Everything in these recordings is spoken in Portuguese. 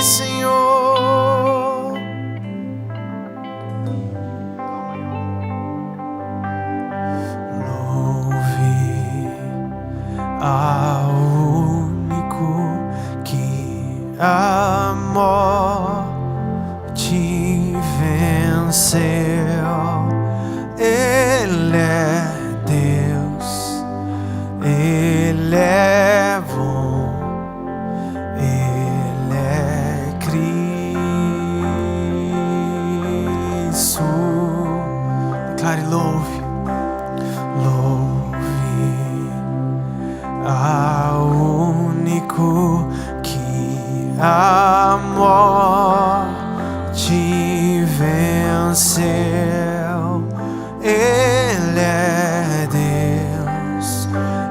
Senhor. Louve ao único que a morte venceu. Ele é Deus, Ele é bom, Ele é Cristo. Declare: louve, louve ao único que a morte venceu. Ele é Deus,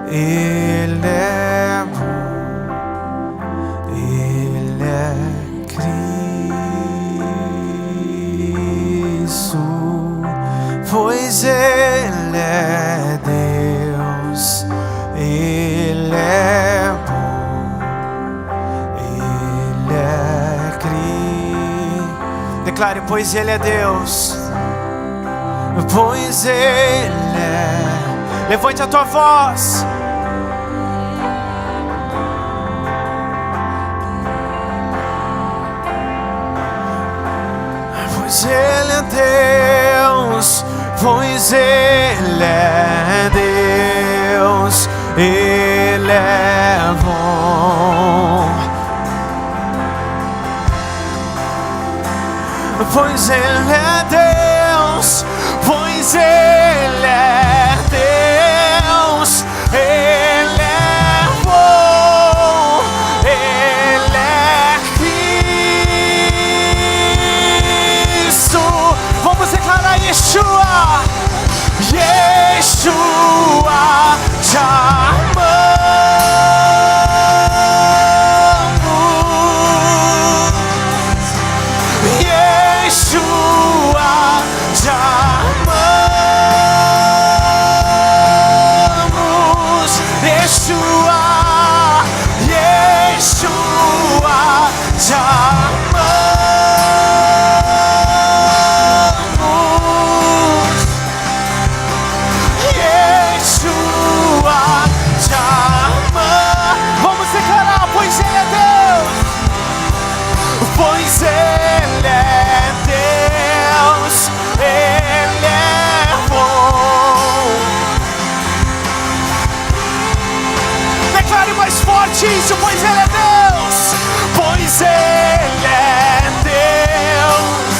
Ele é bom, Ele é Cristo. Pois Ele é Deus, Ele é bom, Ele é Cristo. Declare: pois Ele é Deus, pois Ele é. Levante a tua voz. Pois Ele é Deus, pois Ele é Deus, Ele é bom. Pois Ele é Deus, pois Ele é Deus, Ele é bom, Ele é Cristo. Vamos declarar: Yeshua, Yeshua, te amamos. Yeshua, te amamos. Yeshua, Yeshua, te amamos. Yeshua, te amamos. Vamos declarar: pois Ele é Deus, pois Ele é Deus, Ele é bom. Declare mais forte isso: pois Ele é Deus, pois Ele é Deus.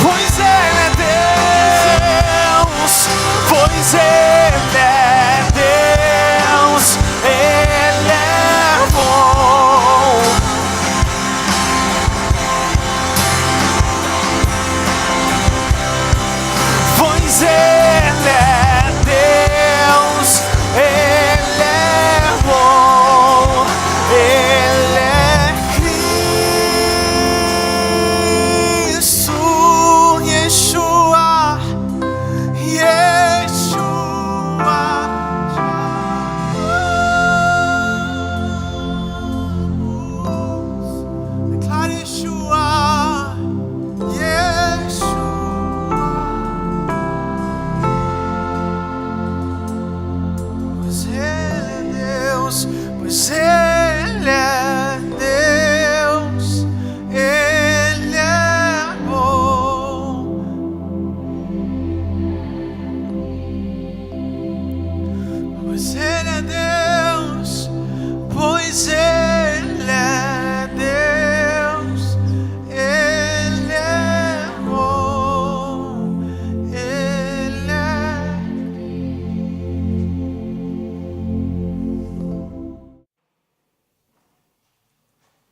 Pois Ele é Deus, pois Ele é Deus, Ele é bom. Pois Ele é Deus, Ele é bom, Ele é Cristo. Yeshua, Yeshua, te amamos. Declare: Yeshua, Yeshua. Pois Ele é Deus, pois Ele é Deus, Ele é bom. Pois Ele é Deus, pois Ele é Deus, Ele é bom, Ele é.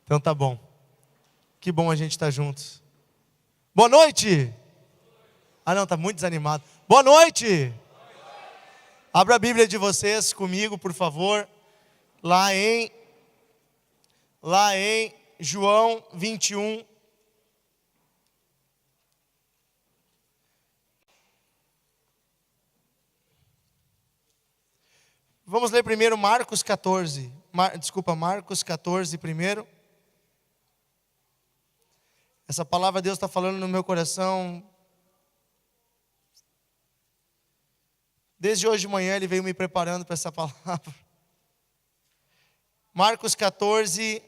Então tá bom. Que bom a gente estar juntos. Boa noite. Ah não, tá muito desanimado. Boa noite. Abra a Bíblia de vocês comigo, por favor. Lá em João 21. Vamos ler primeiro Marcos 14. Marcos 14 primeiro. Essa palavra Deus está falando no meu coração. Desde hoje de manhã Ele veio me preparando para essa palavra. Marcos 14.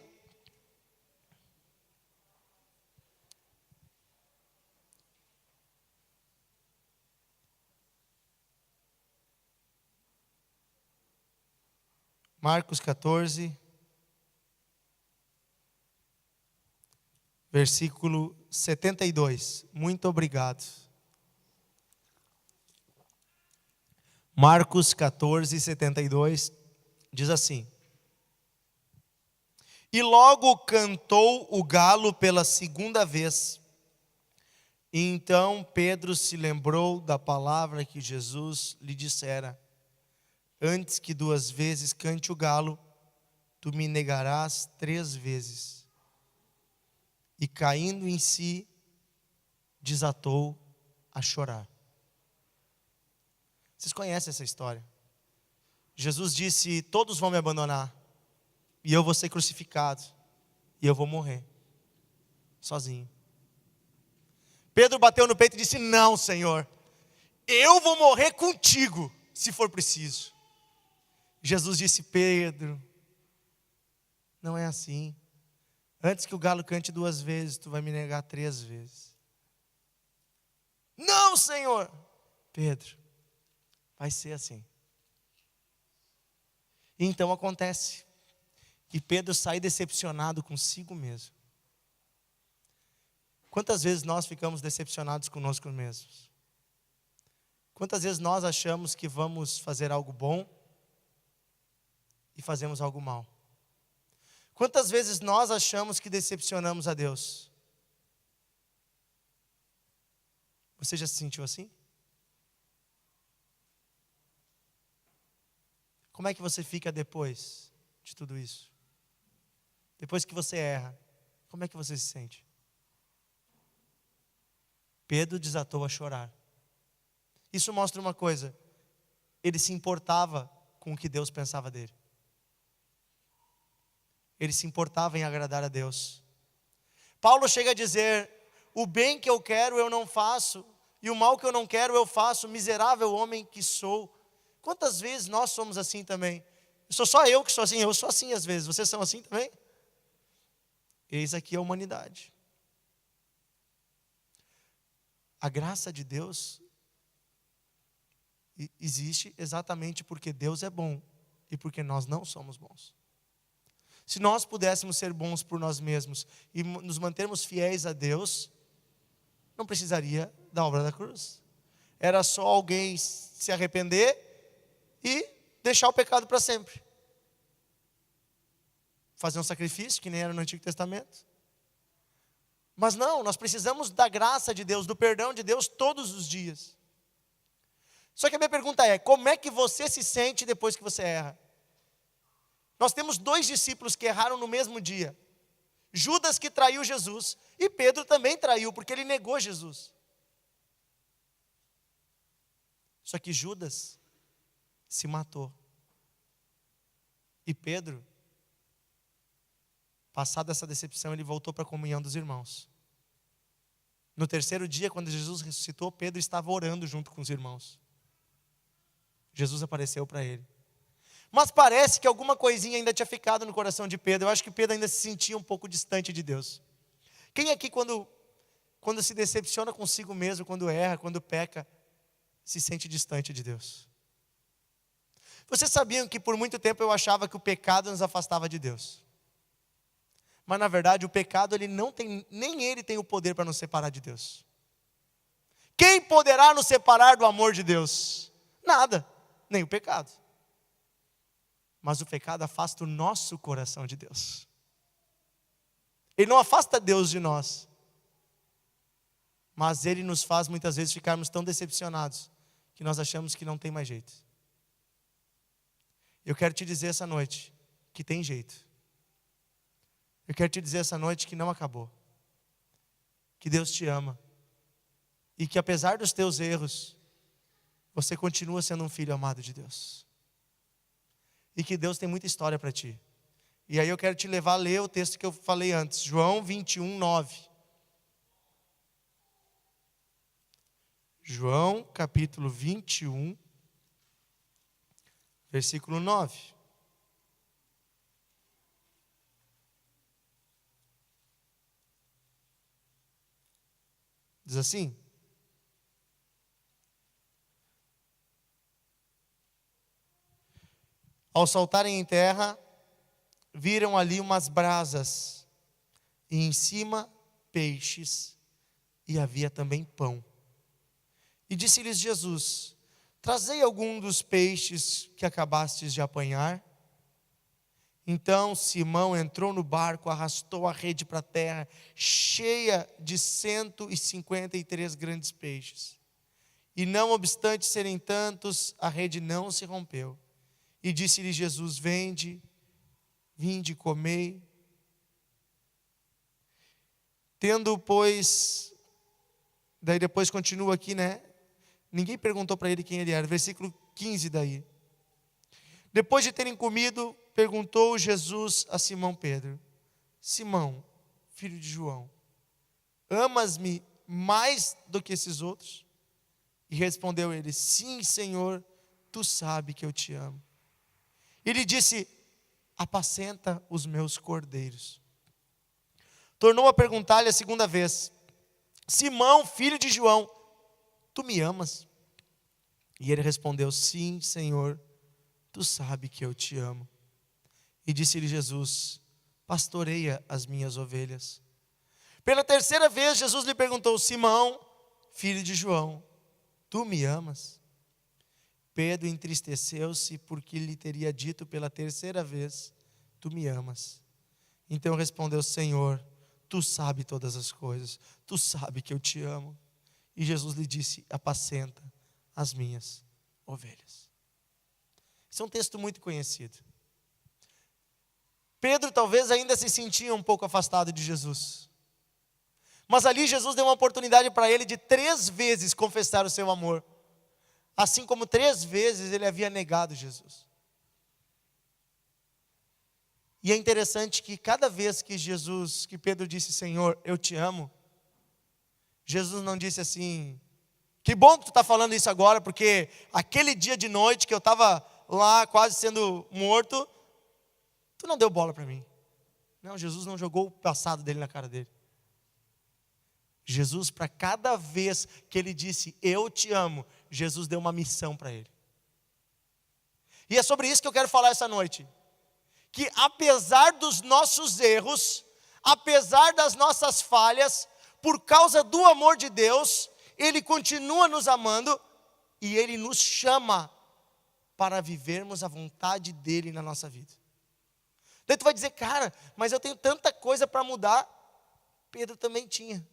Marcos 14, versículo 72. Muito obrigado. Marcos 14, 72, diz assim: E logo cantou o galo pela segunda vez. E então Pedro se lembrou da palavra que Jesus lhe dissera: Antes que 2 vezes cante o galo, tu me negarás 3 vezes. E caindo em si, desatou a chorar. Vocês conhecem essa história? Jesus disse: todos vão me abandonar, e eu vou ser crucificado, e eu vou morrer, sozinho. Pedro bateu no peito e disse: não, Senhor, eu vou morrer contigo, se for preciso. Jesus disse: Pedro, não é assim. Antes que o galo cante 2 vezes, tu vai me negar 3 vezes. Não, Senhor. Pedro, vai ser assim. E então acontece. E Pedro sai decepcionado consigo mesmo. Quantas vezes nós ficamos decepcionados conosco mesmos? Quantas vezes nós achamos que vamos fazer algo bom e fazemos algo mal? Quantas vezes nós achamos que decepcionamos a Deus? Você já se sentiu assim? Como é que você fica depois de tudo isso? Depois que você erra, como é que você se sente? Pedro desatou a chorar. Isso mostra uma coisa: ele se importava com o que Deus pensava dele. Ele se importava em agradar a Deus. Paulo chega a dizer: o bem que eu quero eu não faço, e o mal que eu não quero eu faço, miserável homem que sou. Quantas vezes nós somos assim também? Sou só eu que sou assim, eu sou assim às vezes, vocês são assim também? Eis aqui a humanidade. A graça de Deus existe exatamente porque Deus é bom e porque nós não somos bons. Se nós pudéssemos ser bons por nós mesmos e nos mantermos fiéis a Deus, não precisaria da obra da cruz. Era só alguém se arrepender e deixar o pecado para sempre. Fazer um sacrifício, que nem era no Antigo Testamento. Mas não, nós precisamos da graça de Deus, do perdão de Deus todos os dias. Só que a minha pergunta é: como é que você se sente depois que você erra? Nós temos 2 discípulos que erraram no mesmo dia. Judas, que traiu Jesus, e Pedro também traiu, porque ele negou Jesus. Só que Judas se matou. E Pedro, passada essa decepção, ele voltou para a comunhão dos irmãos. No 3º dia, quando Jesus ressuscitou, Pedro estava orando junto com os irmãos. Jesus apareceu para ele. Mas parece que alguma coisinha ainda tinha ficado no coração de Pedro. Eu acho que Pedro ainda se sentia um pouco distante de Deus. Quem aqui quando se decepciona consigo mesmo, quando erra, quando peca, se sente distante de Deus? Vocês sabiam que por muito tempo eu achava que o pecado nos afastava de Deus? Mas na verdade o pecado nem ele tem o poder para nos separar de Deus. Quem poderá nos separar do amor de Deus? Nada, nem o pecado. Mas o pecado afasta o nosso coração de Deus. Ele não afasta Deus de nós, mas ele nos faz muitas vezes ficarmos tão decepcionados que nós achamos que não tem mais jeito. Eu quero te dizer essa noite que tem jeito. Eu quero te dizer essa noite que não acabou. Que Deus te ama. E que apesar dos teus erros, você continua sendo um filho amado de Deus. e que Deus tem muita história para ti. E aí eu quero te levar a ler o texto que eu falei antes, João 21, 9. João capítulo 21, versículo 9. Diz assim: ao saltarem em terra, viram ali umas brasas, e em cima peixes, e havia também pão. E disse-lhes Jesus: trazei algum dos peixes que acabastes de apanhar. Então Simão entrou no barco, arrastou a rede para a terra, cheia de 153 grandes peixes. E não obstante serem tantos, a rede não se rompeu. E disse-lhe Jesus: vinde, comei. Tendo, pois, daí depois continua aqui, né? Ninguém perguntou para ele quem ele era. Versículo 15 daí. Depois de terem comido, perguntou Jesus a Simão Pedro: Simão, filho de João, amas-me mais do que esses outros? E respondeu ele: sim, Senhor, tu sabes que eu te amo. Ele disse: apacenta os meus cordeiros. Tornou a perguntar-lhe a segunda vez: Simão, filho de João, tu me amas? E ele respondeu: sim, Senhor, tu sabes que eu te amo. E disse-lhe Jesus: pastoreia as minhas ovelhas. Pela terceira vez Jesus lhe perguntou: Simão, filho de João, tu me amas? Pedro entristeceu-se porque lhe teria dito pela terceira vez: tu me amas. Então respondeu: Senhor, tu sabes todas as coisas, tu sabes que eu te amo. E Jesus lhe disse: apacenta as minhas ovelhas. Esse é um texto muito conhecido. Pedro talvez ainda se sentia um pouco afastado de Jesus. Mas ali Jesus deu uma oportunidade para ele de 3 vezes confessar o seu amor. Assim como 3 vezes ele havia negado Jesus. E é interessante que cada vez que Pedro disse: Senhor, eu te amo, Jesus não disse assim: que bom que tu está falando isso agora, porque aquele dia de noite que eu estava lá quase sendo morto, tu não deu bola para mim. Não, Jesus não jogou o passado dele na cara dele. Jesus, para cada vez que ele disse: eu te amo, Jesus deu uma missão para ele. E é sobre isso que eu quero falar essa noite. Que apesar dos nossos erros, apesar das nossas falhas, por causa do amor de Deus, Ele continua nos amando e Ele nos chama para vivermos a vontade dEle na nossa vida. Daí tu vai dizer: cara, mas eu tenho tanta coisa para mudar. Pedro também tinha.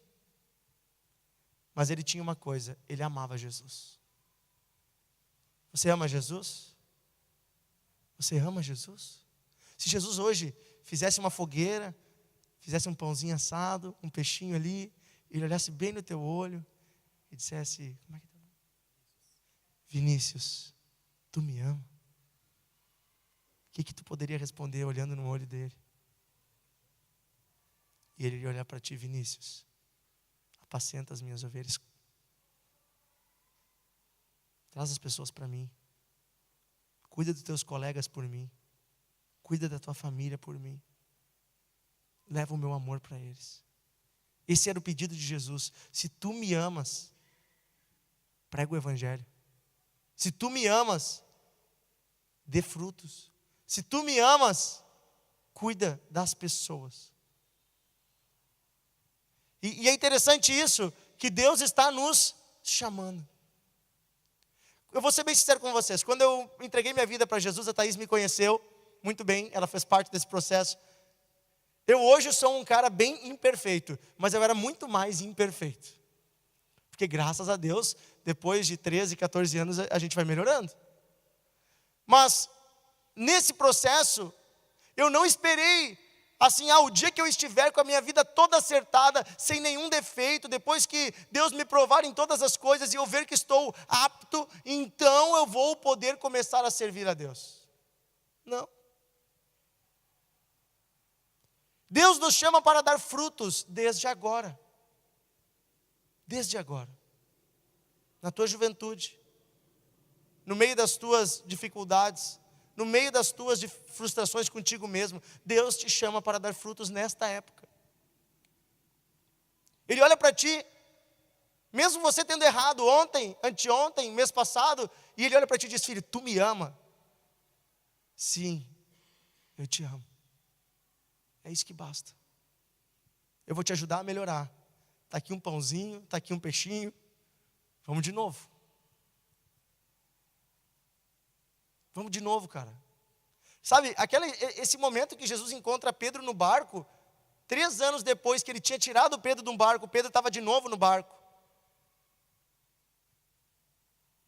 Mas ele tinha uma coisa: ele amava Jesus. Você ama Jesus? Você ama Jesus? Se Jesus hoje fizesse uma fogueira, fizesse um pãozinho assado, um peixinho ali, ele olhasse bem no teu olho e dissesse: como é que tá? Vinícius, tu me ama? O que tu poderia responder olhando no olho dele? E ele ia olhar para ti: Vinícius, apacenta as minhas ovelhas. Traz as pessoas para mim. Cuida dos teus colegas por mim. Cuida da tua família por mim. Leva o meu amor para eles. Esse era o pedido de Jesus. Se tu me amas, prega o evangelho. Se tu me amas, dê frutos. Se tu me amas, cuida das pessoas. E é interessante isso, que Deus está nos chamando. Eu vou ser bem sincero com vocês. Quando eu entreguei minha vida para Jesus, a Thaís me conheceu muito bem, ela fez parte desse processo. Eu hoje sou um cara bem imperfeito, mas eu era muito mais imperfeito. Porque graças a Deus, depois de 13, 14 anos, a gente vai melhorando. Mas, nesse processo, eu não esperei, assim, o dia que eu estiver com a minha vida toda acertada, sem nenhum defeito, depois que Deus me provar em todas as coisas e eu ver que estou apto, então eu vou poder começar a servir a Deus. Não. Deus nos chama para dar frutos desde agora. Desde agora. Na tua juventude. No meio das tuas dificuldades. No meio das tuas frustrações contigo mesmo. Deus te chama para dar frutos nesta época. Ele olha para ti, mesmo você tendo errado ontem, anteontem, mês passado, e Ele olha para ti e diz: filho, tu me ama? Sim, eu te amo. É isso que basta. Eu vou te ajudar a melhorar. Está aqui um pãozinho, está aqui um peixinho. Vamos de novo. Vamos de novo, cara. Sabe, esse momento que Jesus encontra Pedro no barco, 3 anos depois que ele tinha tirado Pedro de um barco, Pedro estava de novo no barco.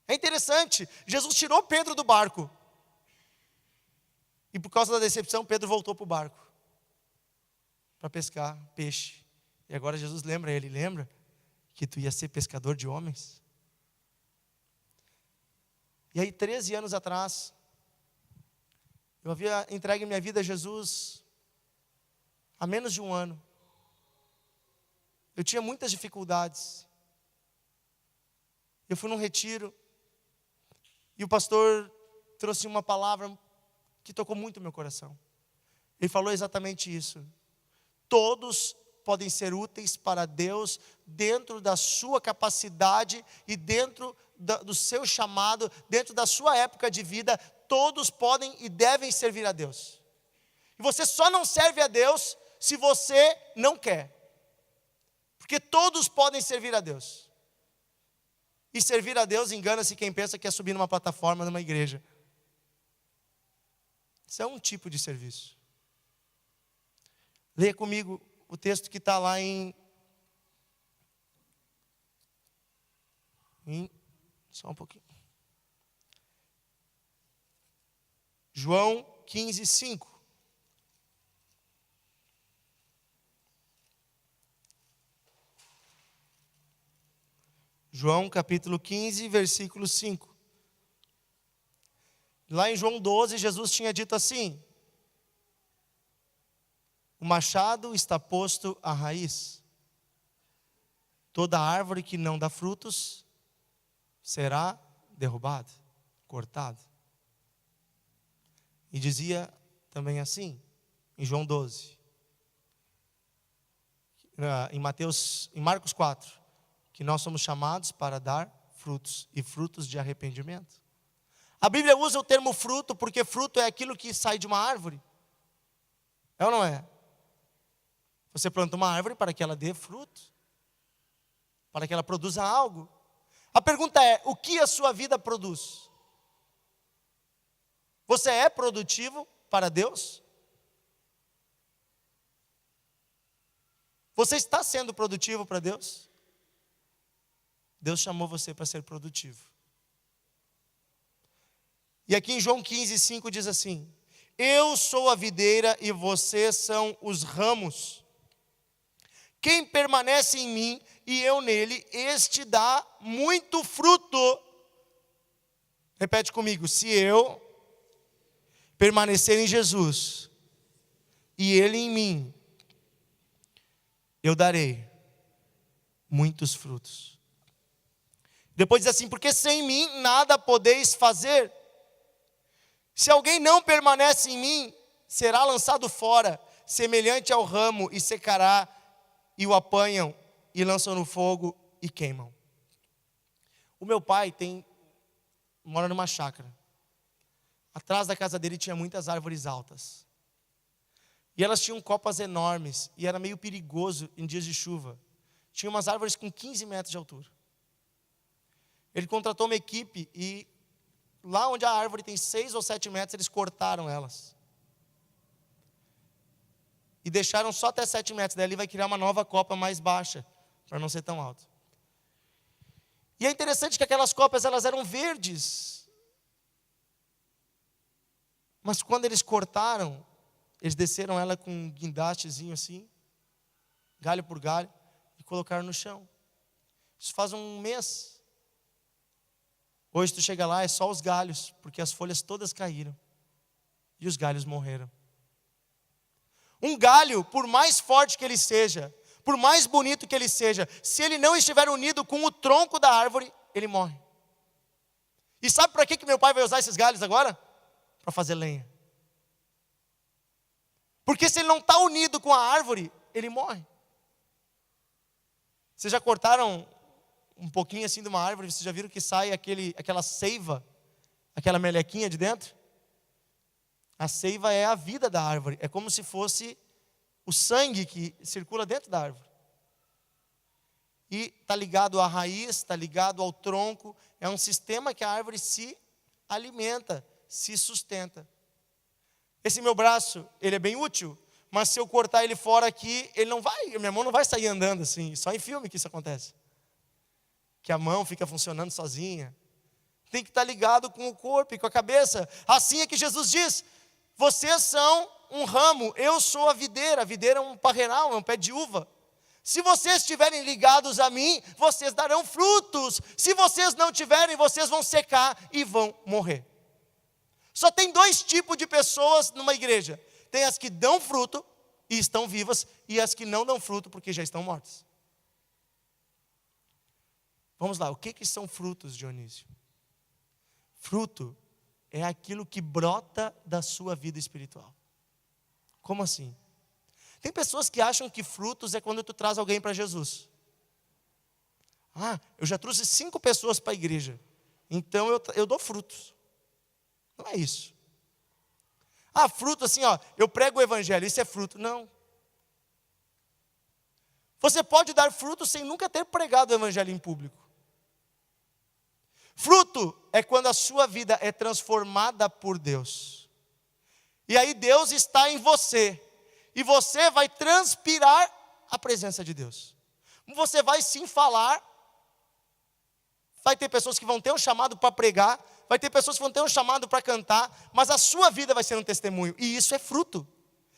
É interessante, Jesus tirou Pedro do barco. E por causa da decepção, Pedro voltou para o barco. Para pescar peixe. E agora Jesus lembra ele, lembra que tu ia ser pescador de homens? E aí 13 anos atrás, eu havia entregue minha vida a Jesus há menos de um ano. Eu tinha muitas dificuldades. Eu fui num retiro. E o pastor trouxe uma palavra que tocou muito o meu coração. Ele falou exatamente isso. Todos podem ser úteis para Deus dentro da sua capacidade e dentro do seu chamado, dentro da sua época de vida. Todos podem e devem servir a Deus. E você só não serve a Deus se você não quer. Porque todos podem servir a Deus. E servir a Deus, engana-se quem pensa que é subir numa plataforma numa igreja. Isso é um tipo de serviço. Leia comigo o texto que está lá em só um pouquinho. João 15, 5. João capítulo 15, versículo 5. Lá em João 12, Jesus tinha dito assim: o machado está posto à raiz. Toda árvore que não dá frutos será derrubada, cortada. E dizia também assim, em João 12. Em Marcos 4. Que nós somos chamados para dar frutos, e frutos de arrependimento. A Bíblia usa o termo fruto, porque fruto é aquilo que sai de uma árvore. É ou não é? Você planta uma árvore para que ela dê fruto, para que ela produza algo. A pergunta é, o que a sua vida produz? Você é produtivo para Deus? Você está sendo produtivo para Deus? Deus chamou você para ser produtivo. E aqui em João 15, 5 diz assim: eu sou a videira e vocês são os ramos. Quem permanece em mim e eu nele, este dá muito fruto. Repete comigo: se eu permanecer em Jesus e Ele em mim, eu darei muitos frutos. Depois diz assim: porque sem mim nada podeis fazer. Se alguém não permanece em mim, será lançado fora, semelhante ao ramo, e secará, e o apanham, e lançam no fogo, e queimam. O meu pai mora numa chácara. Atrás da casa dele tinha muitas árvores altas. E elas tinham copas enormes, e era meio perigoso em dias de chuva. Tinha umas árvores com 15 metros de altura. Ele contratou uma equipe e lá onde a árvore tem 6 ou 7 metros, eles cortaram elas. E deixaram só até 7 metros. Daí ele vai criar uma nova copa mais baixa, para não ser tão alto. E é interessante que aquelas copas, elas eram verdes. Mas quando eles cortaram, eles desceram ela com um guindastezinho assim, galho por galho, e colocaram no chão. Isso faz um mês. Hoje tu chega lá, é só os galhos, porque as folhas todas caíram. E os galhos morreram. Um galho, por mais forte que ele seja, por mais bonito que ele seja, se ele não estiver unido com o tronco da árvore, ele morre. E sabe para que meu pai vai usar esses galhos agora? Para fazer lenha. Porque se ele não está unido com a árvore, ele morre. Vocês já cortaram um pouquinho assim de uma árvore, vocês já viram que sai aquela seiva, aquela melequinha de dentro? A seiva é a vida da árvore, é como se fosse o sangue que circula dentro da árvore. E está ligado à raiz, está ligado ao tronco, é um sistema que a árvore se alimenta, se sustenta. Esse meu braço, ele é bem útil, mas se eu cortar ele fora aqui, ele não vai, minha mão não vai sair andando assim, só em filme que isso acontece. Que a mão fica funcionando sozinha. Tem que estar ligado com o corpo e com a cabeça. Assim é que Jesus diz: vocês são um ramo, eu sou a videira é um parreiral, é um pé de uva. Se vocês estiverem ligados a mim, vocês darão frutos. Se vocês não tiverem, vocês vão secar e vão morrer. Só tem dois tipos de pessoas numa igreja. Tem as que dão fruto e estão vivas, e as que não dão fruto porque já estão mortas. Vamos lá, o que são frutos, Dionísio? Fruto é aquilo que brota da sua vida espiritual. Como assim? Tem pessoas que acham que frutos é quando tu traz alguém para Jesus. Eu já trouxe 5 pessoas para a igreja, então eu dou frutos. Não é isso. Fruto assim, eu prego o evangelho, isso é fruto. Não. Você pode dar fruto sem nunca ter pregado o evangelho em público. Fruto é quando a sua vida é transformada por Deus. E aí Deus está em você. E você vai transpirar a presença de Deus. Você vai sim falar. Vai ter pessoas que vão ter um chamado para pregar. Vai ter pessoas que vão ter um chamado para cantar. Mas a sua vida vai ser um testemunho. E isso é fruto.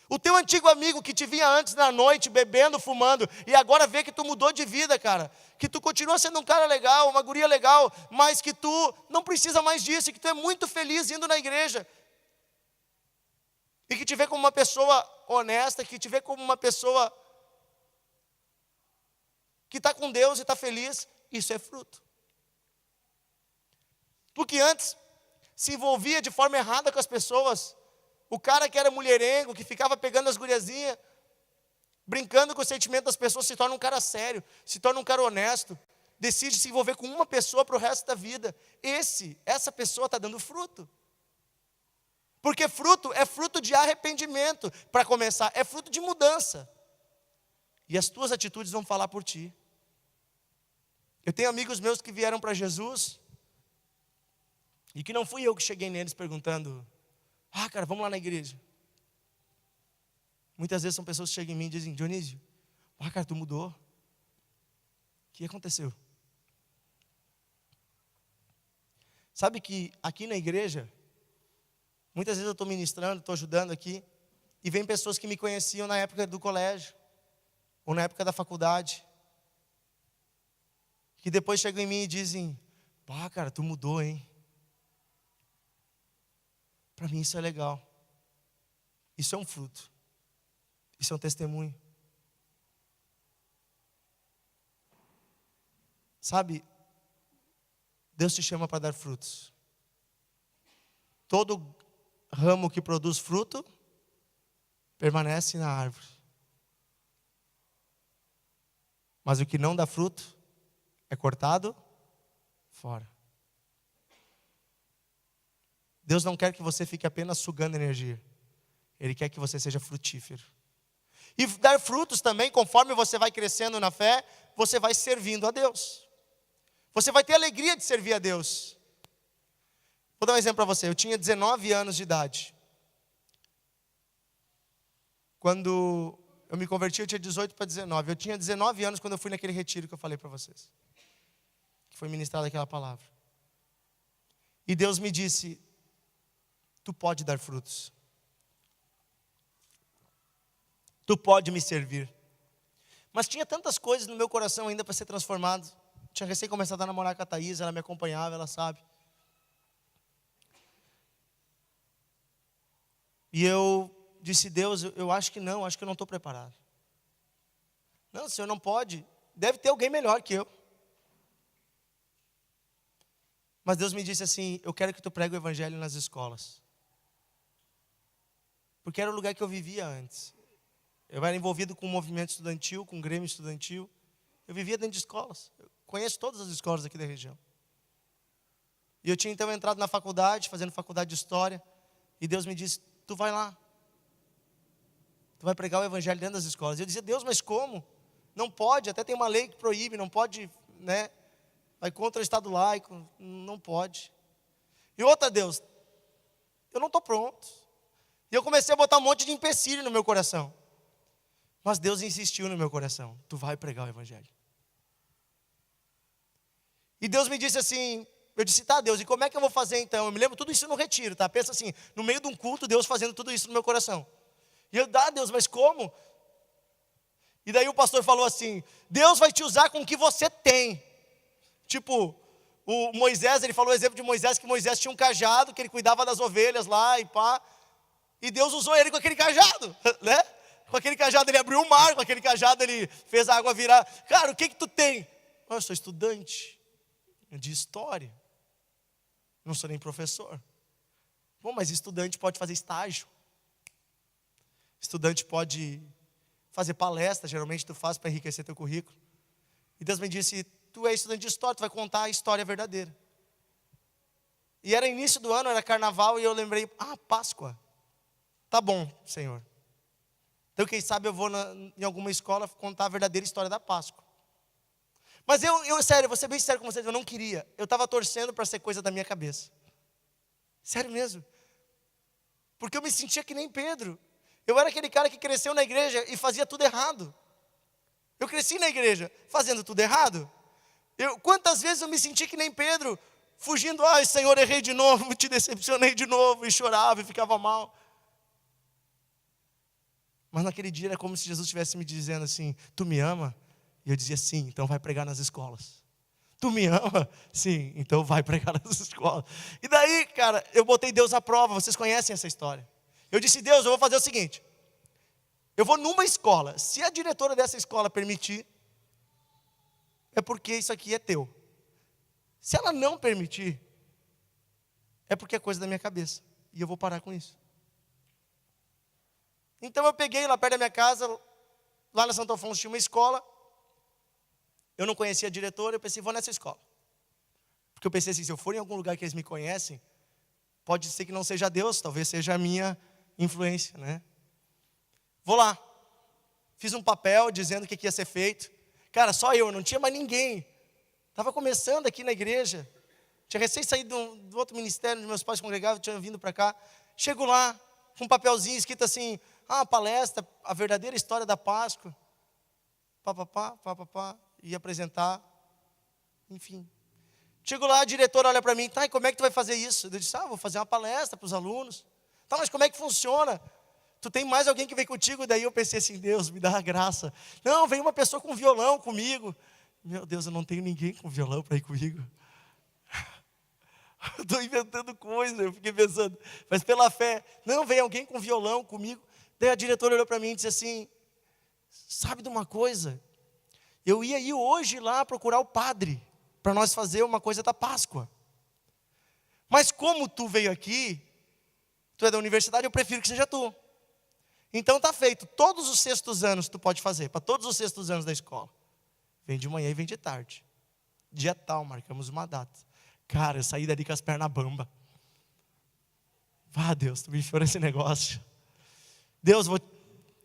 O teu antigo amigo que te via antes na noite, bebendo, fumando, e agora vê que tu mudou de vida, cara. Que tu continua sendo um cara legal, uma guria legal, mas que tu não precisa mais disso, e que tu é muito feliz indo na igreja. E que te vê como uma pessoa honesta, que te vê como uma pessoa que está com Deus e está feliz. Isso é fruto. Tu que antes se envolvia de forma errada com as pessoas, o cara que era mulherengo, que ficava pegando as guriazinhas, brincando com o sentimento das pessoas, se torna um cara sério, se torna um cara honesto, decide se envolver com uma pessoa para o resto da vida. Essa pessoa está dando fruto. Porque fruto é fruto de arrependimento, para começar, é fruto de mudança. E as tuas atitudes vão falar por ti. Eu tenho amigos meus que vieram para Jesus, e que não fui eu que cheguei neles perguntando: cara, vamos lá na igreja. Muitas vezes são pessoas que chegam em mim e dizem: Dionísio, cara, tu mudou. O que aconteceu? Sabe que aqui na igreja, muitas vezes eu estou ministrando, estou ajudando aqui, e vem pessoas que me conheciam na época do colégio, ou na época da faculdade, que depois chegam em mim e dizem: cara, tu mudou, hein? Para mim isso é legal. Isso é um fruto. Isso é um testemunho. Sabe, Deus te chama para dar frutos. Todo ramo que produz fruto permanece na árvore. Mas o que não dá fruto é cortado fora. Deus não quer que você fique apenas sugando energia. Ele quer que você seja frutífero. E dar frutos também, conforme você vai crescendo na fé, você vai servindo a Deus. Você vai ter alegria de servir a Deus. Vou dar um exemplo para você. Eu tinha 19 anos de idade. Quando eu me converti, eu tinha 18 para 19. Eu tinha 19 anos quando eu fui naquele retiro que eu falei para vocês. Que foi ministrada aquela palavra. E Deus me disse: tu pode dar frutos. Tu pode me servir. Mas tinha tantas coisas no meu coração ainda para ser transformado. Tinha recém começado a namorar com a Thaís, ela me acompanhava, ela sabe. E eu disse, Deus, eu acho que não estou preparado. Não, Senhor, não pode. Deve ter alguém melhor que eu. Mas Deus me disse assim, eu quero que tu pregue o evangelho nas escolas. Porque era o lugar que eu vivia antes. Eu era envolvido com o movimento estudantil, com o grêmio estudantil. Eu vivia dentro de escolas. Eu conheço todas as escolas aqui da região. E eu tinha então entrado na faculdade, fazendo faculdade de História. E Deus me disse, tu vai lá. Tu vai pregar o evangelho dentro das escolas. E eu dizia, Deus, mas como? Não pode, até tem uma lei que proíbe, não pode, né? Vai contra o Estado laico, não pode. E outra, Deus, eu não estou pronto. E eu comecei a botar um monte de empecilho no meu coração. Mas Deus insistiu no meu coração, tu vai pregar o evangelho. E Deus me disse assim, eu disse, tá Deus, e como é que eu vou fazer então? Eu me lembro tudo isso no retiro, tá? Pensa assim, no meio de um culto, Deus fazendo tudo isso no meu coração. E eu, Deus, mas como? E daí o pastor falou assim, Deus vai te usar com o que você tem. Tipo, o Moisés, ele falou o exemplo de Moisés, que Moisés tinha um cajado, que ele cuidava das ovelhas lá e pá. E Deus usou ele com aquele cajado, né? Com aquele cajado ele abriu o mar, com aquele cajado ele fez a água virar. Cara, o que tu tem? Eu sou estudante de história. Não sou nem professor. Bom, mas estudante pode fazer estágio. Estudante pode fazer palestra, geralmente tu faz para enriquecer teu currículo. E Deus me disse, tu é estudante de história, tu vai contar a história verdadeira. E era início do ano, era carnaval, e eu lembrei, Páscoa. Tá bom, Senhor. Então quem sabe eu vou em alguma escola contar a verdadeira história da Páscoa. Mas sério, vou ser bem sério com vocês, eu não queria. Eu estava torcendo para ser coisa da minha cabeça. Sério mesmo. Porque eu me sentia que nem Pedro. Eu era aquele cara que cresceu na igreja e fazia tudo errado. Eu cresci na igreja fazendo tudo errado. Quantas vezes eu me senti que nem Pedro, fugindo, Senhor, errei de novo, te decepcionei de novo, e chorava e ficava mal. Mas naquele dia era como se Jesus estivesse me dizendo assim, tu me ama? E eu dizia, sim, então vai pregar nas escolas. Tu me ama? Sim, então vai pregar nas escolas. E daí, cara, eu botei Deus à prova, vocês conhecem essa história. Eu disse, Deus, eu vou fazer o seguinte, eu vou numa escola, se a diretora dessa escola permitir, é porque isso aqui é teu. Se ela não permitir, é porque é coisa da minha cabeça, e eu vou parar com isso. Então eu peguei lá perto da minha casa, lá na Santo Afonso tinha uma escola, eu não conhecia a diretora, eu pensei, vou nessa escola. Porque eu pensei assim, se eu for em algum lugar que eles me conhecem, pode ser que não seja Deus, talvez seja a minha influência, né? Vou lá, fiz um papel dizendo o que ia ser feito. Cara, só eu, não tinha mais ninguém. Estava começando aqui na igreja, tinha recém saído do outro ministério onde meus pais congregavam, tinha vindo para cá. Chego lá, com um papelzinho escrito assim, palestra, a verdadeira história da Páscoa. Ia apresentar, enfim. Chego lá, a diretora olha para mim, e como é que tu vai fazer isso? Eu disse, vou fazer uma palestra para os alunos. Tá, mas como é que funciona? Tu tem mais alguém que vem contigo? Daí eu pensei assim, Deus, me dá a graça. Não, vem uma pessoa com violão comigo. Meu Deus, eu não tenho ninguém com violão para ir comigo. Eu estou inventando coisa, eu fiquei pensando, mas pela fé, não, vem alguém com violão comigo. Daí a diretora olhou para mim e disse assim, sabe de uma coisa? Eu ia ir hoje lá procurar o padre, para nós fazer uma coisa da Páscoa. Mas como tu veio aqui, tu é da universidade, eu prefiro que seja tu. Então tá feito, todos os sextos anos tu pode fazer, para todos os sextos anos da escola. Vem de manhã e vem de tarde. Dia tal, marcamos uma data. Cara, eu saí dali com as pernas bamba. Deus, tu me enfiou nesse negócio. Deus,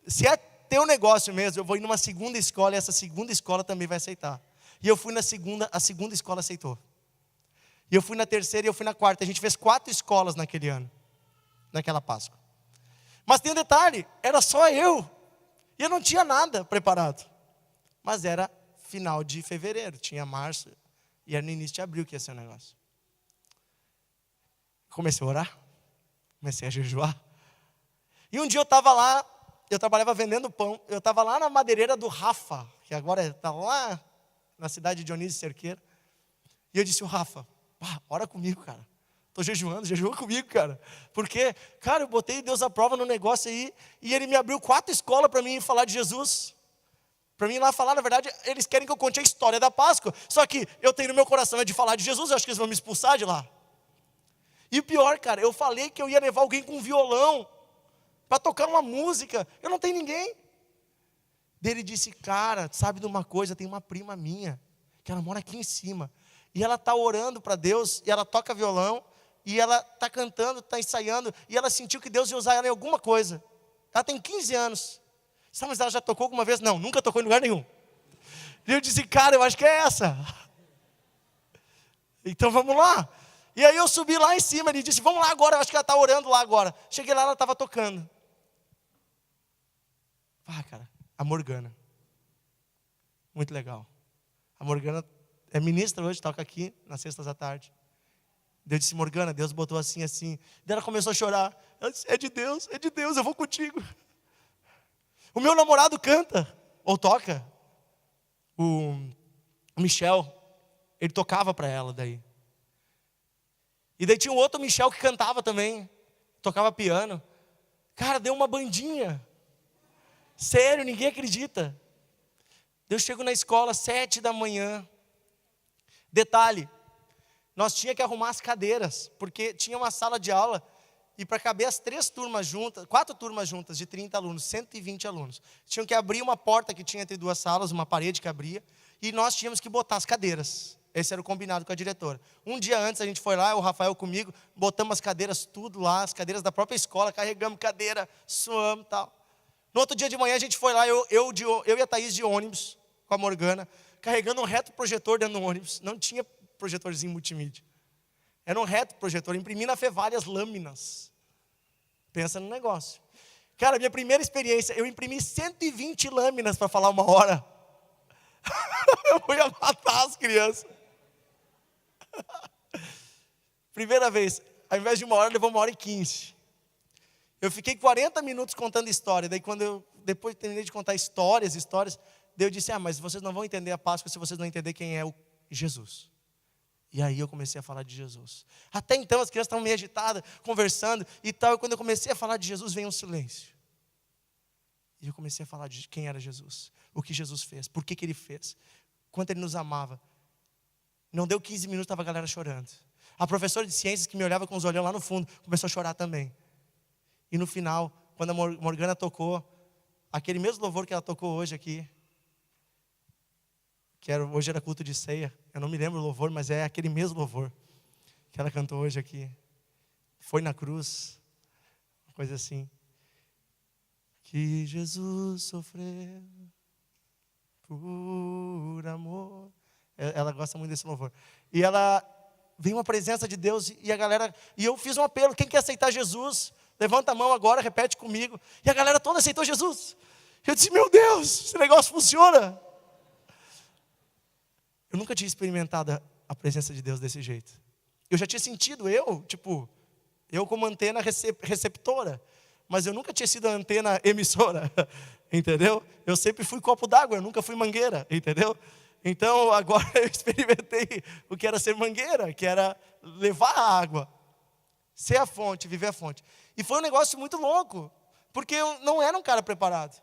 se é teu negócio mesmo, eu vou ir numa segunda escola e essa segunda escola também vai aceitar. E eu fui na segunda, a segunda escola aceitou. E eu fui na terceira e eu fui na quarta. A gente fez 4 escolas naquele ano, naquela Páscoa. Mas tem um detalhe, era só eu. E eu não tinha nada preparado. Mas era final de fevereiro, tinha março, e era no início de abril que ia ser o negócio. Comecei a orar, comecei a jejuar. E um dia eu estava lá, eu trabalhava vendendo pão, eu estava lá na madeireira do Rafa, que agora está lá na cidade de Dionísio Cerqueira. E eu disse, o Rafa, ora comigo, cara. Estou jejuando, jejua comigo, cara. Porque, cara, eu botei Deus à prova no negócio aí, e Ele me abriu 4 escolas para mim falar de Jesus. Para mim ir lá falar, na verdade, eles querem que eu conte a história da Páscoa. Só que eu tenho no meu coração é de falar de Jesus, eu acho que eles vão me expulsar de lá. E o pior, cara, eu falei que eu ia levar alguém com violão para tocar uma música. Eu não tenho ninguém. Daí ele disse, cara, sabe de uma coisa? Tem uma prima minha, que ela mora aqui em cima. E ela está orando para Deus, e ela toca violão, e ela está cantando, está ensaiando, e ela sentiu que Deus ia usar ela em alguma coisa. Ela tem 15 anos. Sabe, mas ela já tocou alguma vez? Não, nunca tocou em lugar nenhum. E eu disse, cara, eu acho que é essa. Então vamos lá. E aí eu subi lá em cima, ele disse, vamos lá agora, eu acho que ela está orando lá agora. Cheguei lá, ela estava tocando. Ah, cara, a Morgana. Muito legal. A Morgana é ministra hoje, toca aqui, nas sextas à tarde. Eu disse, Morgana, Deus botou assim, assim. Daí ela começou a chorar. Ela disse, é de Deus, eu vou contigo. O meu namorado canta, ou toca. O Michel, ele tocava para ela daí. E daí tinha um outro Michel que cantava também, tocava piano. Cara, deu uma bandinha. Sério, ninguém acredita. Eu chego na escola 7 da manhã. Detalhe, nós tínhamos que arrumar as cadeiras, porque tinha uma sala de aula, e para caber as 3 turmas juntas, 4 turmas juntas de 30 alunos, 120 alunos, tinham que abrir uma porta que tinha entre 2 salas, uma parede que abria, e nós tínhamos que botar as cadeiras. Esse era o combinado com a diretora. Um dia antes a gente foi lá, o Rafael comigo, botamos as cadeiras tudo lá, as cadeiras da própria escola, carregamos cadeira, suamos e tal. No outro dia de manhã a gente foi lá, eu e a Thaís de ônibus, com a Morgana, carregando um reto projetor dentro do ônibus. Não tinha projetorzinho multimídia. Era um reto projetor, imprimi na fé várias lâminas. Pensa no negócio. Cara, minha primeira experiência, eu imprimi 120 lâminas para falar 1 hora. Eu ia matar as crianças. Primeira vez, ao invés de 1 hora, levou 1h15. Eu fiquei 40 minutos contando história. Daí depois terminei de contar histórias, daí eu disse, mas vocês não vão entender a Páscoa se vocês não entenderem quem é o Jesus. E aí eu comecei a falar de Jesus. Até então as crianças estavam meio agitadas, conversando e tal. E quando eu comecei a falar de Jesus, veio um silêncio. E eu comecei a falar de quem era Jesus, o que Jesus fez, por que Ele fez, quanto Ele nos amava. Não deu 15 minutos, estava a galera chorando. A professora de ciências que me olhava com os olhos lá no fundo, começou a chorar também. E no final, quando a Morgana tocou, aquele mesmo louvor que ela tocou hoje aqui, hoje era culto de ceia, eu não me lembro o louvor, mas é aquele mesmo louvor que ela cantou hoje aqui. Foi na cruz, uma coisa assim. Que Jesus sofreu por amor. Ela gosta muito desse louvor. E ela veio uma presença de Deus e a galera, e eu fiz um apelo, quem quer aceitar Jesus, levanta a mão agora, repete comigo. E a galera toda aceitou Jesus. Eu disse, meu Deus, esse negócio funciona. Eu nunca tinha experimentado a presença de Deus desse jeito. Eu já tinha sentido, eu como antena receptora, mas eu nunca tinha sido antena emissora, entendeu? Eu sempre fui copo d'água, eu nunca fui mangueira, entendeu? Então agora eu experimentei o que era ser mangueira, que era levar a água, ser a fonte, viver a fonte. E foi um negócio muito louco, porque eu não era um cara preparado.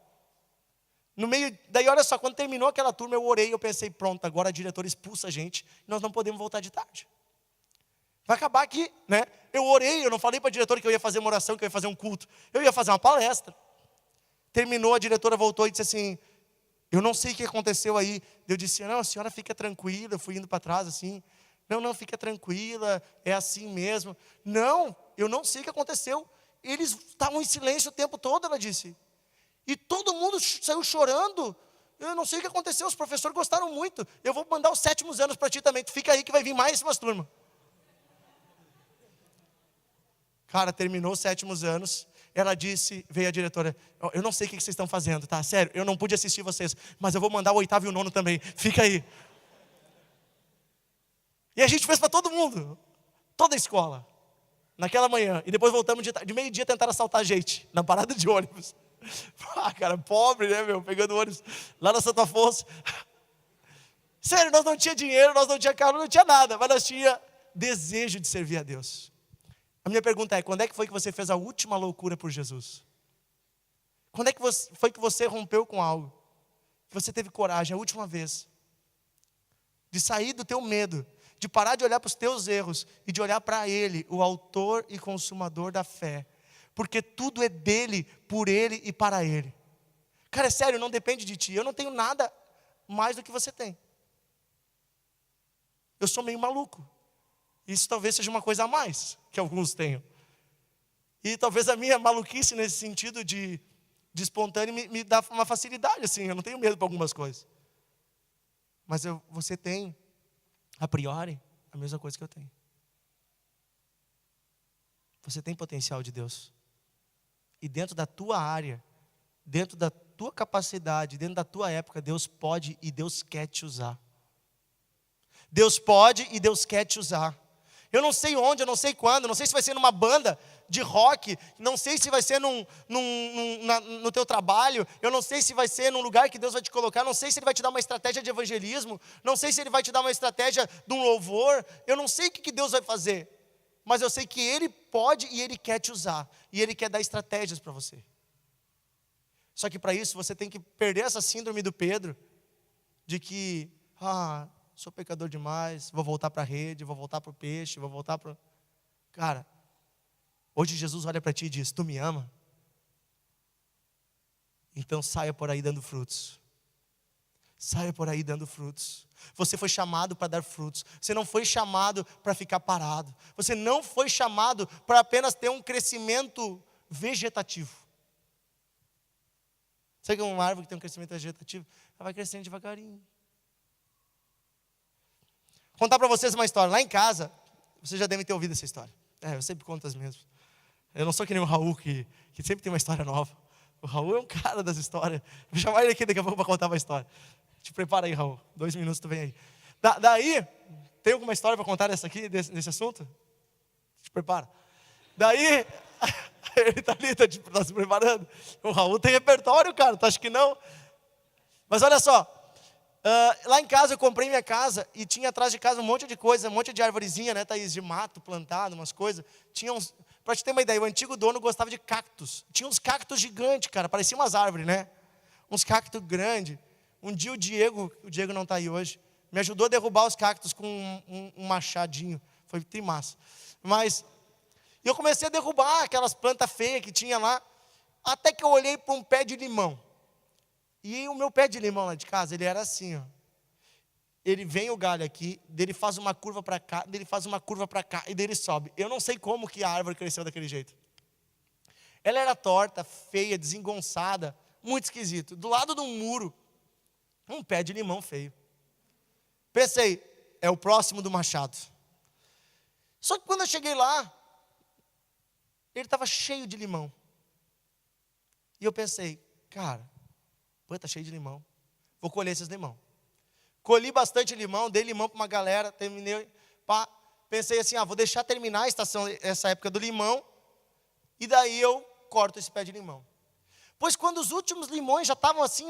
No meio, daí olha só, quando terminou aquela turma, eu orei, eu pensei, pronto, agora a diretora expulsa a gente, nós não podemos voltar de tarde. Vai acabar aqui, né? Eu orei, eu não falei para a diretora que eu ia fazer uma oração, que eu ia fazer um culto, eu ia fazer uma palestra. Terminou, a diretora voltou e disse assim, eu não sei o que aconteceu aí. Eu disse, não, a senhora fica tranquila, eu fui indo para trás assim, não, fica tranquila, é assim mesmo. Não, eu não sei o que aconteceu, eles estavam em silêncio o tempo todo, ela disse. E todo mundo saiu chorando. Eu não sei o que aconteceu, os professores gostaram muito. Eu vou mandar os 7º anos para ti também. Tu fica aí que vai vir mais umas turmas. Cara, terminou os 7º anos. Ela disse, veio a diretora, eu não sei o que vocês estão fazendo, tá? Sério, eu não pude assistir vocês, mas eu vou mandar o 8º e o 9º também. Fica aí. E a gente fez para todo mundo. Toda a escola. Naquela manhã. E depois voltamos de meio-dia tentar assaltar a gente. Na parada de ônibus. Cara, pobre, né, meu? Pegando ônibus lá na Santa Afonso. Sério, nós não tinha dinheiro, nós não tinha carro, não tinha nada. Mas nós tinha desejo de servir a Deus. A minha pergunta é, quando é que foi que você fez a última loucura por Jesus? Quando é que foi que você rompeu com algo? Que você teve coragem, a última vez. De sair do teu medo, de parar de olhar para os teus erros e de olhar para Ele, o autor e consumador da fé. Porque tudo é dele, por Ele e para Ele. Cara, é sério, não depende de ti. Eu não tenho nada mais do que você tem. Eu sou meio maluco. Isso talvez seja uma coisa a mais que alguns tenham. E talvez a minha maluquice nesse sentido de espontâneo me dá uma facilidade, assim. Eu não tenho medo para algumas coisas. Mas você tem, a priori, a mesma coisa que eu tenho. Você tem potencial de Deus. E dentro da tua área, dentro da tua capacidade, dentro da tua época, Deus pode e Deus quer te usar. Deus pode e Deus quer te usar. Eu não sei onde, eu não sei quando, não sei se vai ser numa banda de rock, não sei se vai ser no teu trabalho, eu não sei se vai ser num lugar que Deus vai te colocar, não sei se Ele vai te dar uma estratégia de evangelismo, não sei se Ele vai te dar uma estratégia de um louvor, eu não sei o que Deus vai fazer, mas eu sei que Ele pode e Ele quer te usar, e Ele quer dar estratégias para você. Só que para isso você tem que perder essa síndrome do Pedro, de que, sou pecador demais, vou voltar para a rede, vou voltar para o peixe, vou voltar para... Cara, hoje Jesus olha para ti e diz, tu me ama? Então saia por aí dando frutos. Saia por aí dando frutos. Você foi chamado para dar frutos. Você não foi chamado para ficar parado. Você não foi chamado para apenas ter um crescimento vegetativo. Sabe que uma árvore que tem um crescimento vegetativo? Ela vai crescendo devagarinho. Vou contar para vocês uma história. Lá em casa, vocês já devem ter ouvido essa história. Eu sempre conto as mesmas. Eu não sou que nem o Raul, que sempre tem uma história nova. O Raul é um cara das histórias. Vou chamar ele aqui daqui a pouco para contar uma história. Te prepara aí, Raul. 2 minutos tu vem aí. Daí, tem alguma história para contar desse assunto? Te prepara. Daí, ele está ali, está se preparando. O Raul tem repertório, cara. Tu acha que não? Mas olha só. Lá em casa, eu comprei minha casa e tinha atrás de casa um monte de coisa, um monte de arvorezinha, né, Thaís, de mato plantado, umas coisas. Tinha uns, para te ter uma ideia, o antigo dono gostava de cactos. Tinha uns cactos gigantes, cara, pareciam umas árvores, né? Uns cactos grandes. Um dia o Diego não está aí hoje, me ajudou a derrubar os cactos com um machadinho. Foi trimassa. Mas eu comecei a derrubar aquelas plantas feias que tinha lá, até que eu olhei para um pé de limão. E o meu pé de limão lá de casa, ele era assim, ó. Ele vem o galho aqui, dele faz uma curva para cá, dele faz uma curva para cá, e dele sobe. Eu não sei como que a árvore cresceu daquele jeito. Ela era torta, feia, desengonçada, muito esquisito. Do lado de um muro, um pé de limão feio. Pensei, é o próximo do machado. Só que quando eu cheguei lá, ele estava cheio de limão. E eu pensei, cara, está cheio de limão. Vou colher esses limão. Colhi bastante limão, dei limão para uma galera, terminei, pensei assim, vou deixar terminar essa época do limão, e daí eu corto esse pé de limão. Pois quando os últimos limões já estavam assim,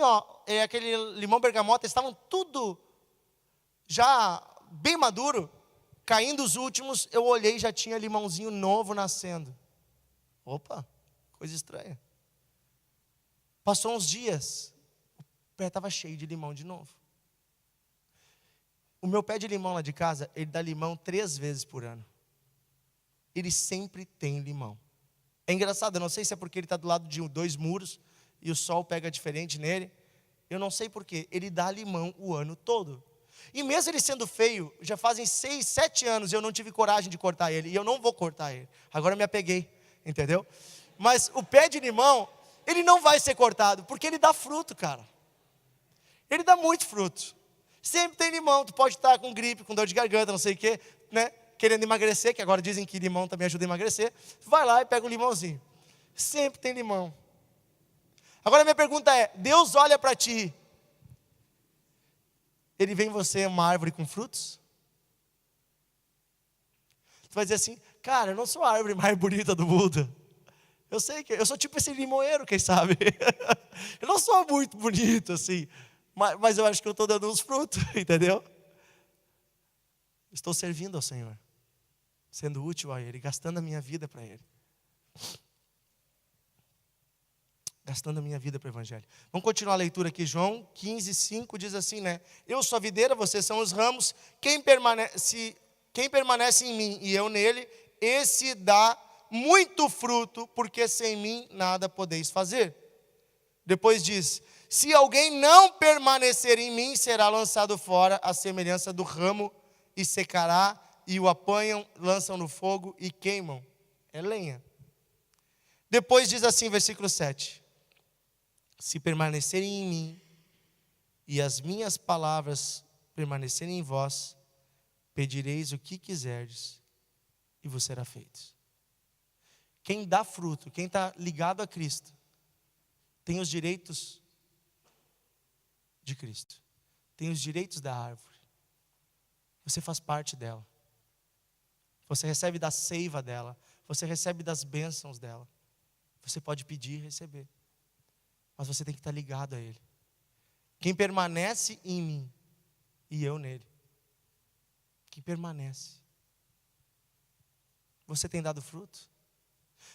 aquele limão bergamota, estavam tudo já bem maduro, caindo os últimos, eu olhei e já tinha limãozinho novo nascendo. Opa, coisa estranha. Passou uns dias, o pé estava cheio de limão de novo. O meu pé de limão lá de casa, ele dá limão 3 vezes por ano. Ele sempre tem limão. É engraçado, eu não sei se é porque ele está do lado de 2 muros e o sol pega diferente nele. Eu não sei porquê. Ele dá limão o ano todo. E mesmo ele sendo feio, já fazem 6, 7 anos e eu não tive coragem de cortar ele. E eu não vou cortar ele. Agora eu me apeguei, entendeu? Mas o pé de limão, ele não vai ser cortado, porque ele dá fruto, cara. Ele dá muito fruto. Sempre tem limão. Tu pode estar com gripe, com dor de garganta, não sei o quê, né? Querendo emagrecer, que agora dizem que limão também ajuda a emagrecer. Vai lá e pega um limãozinho. Sempre tem limão. Agora a minha pergunta é, Deus olha para ti, Ele vê em você uma árvore com frutos? Tu vai dizer assim, cara, eu não sou a árvore mais bonita do mundo. Eu sei que eu sou tipo esse limoeiro, quem sabe? Eu não sou muito bonito assim, mas eu acho que eu estou dando uns frutos, entendeu? Estou servindo ao Senhor. sendo útil a Ele, gastando a minha vida para Ele. Gastando a minha vida para o Evangelho. Vamos continuar a leitura aqui. João 15:5 diz assim, né? Eu sou a videira, vocês são os ramos. Quem permanece em mim e eu nele, esse dá muito fruto, porque sem mim nada podeis fazer. Depois diz, se alguém não permanecer em mim, será lançado fora à semelhança do ramo e secará, e o apanham, lançam no fogo e queimam. É lenha. Depois diz assim, versículo 7. Se permanecerem em mim e as minhas palavras permanecerem em vós, pedireis o que quiserdes e vos será feito. Quem dá fruto, quem está ligado a Cristo, tem os direitos de Cristo. Tem os direitos da árvore. Você faz parte dela. Você recebe da seiva dela. Você recebe das bênçãos dela. Você pode pedir e receber. Mas você tem que estar ligado a Ele. Quem permanece em mim e eu nele. Quem permanece. Você tem dado fruto?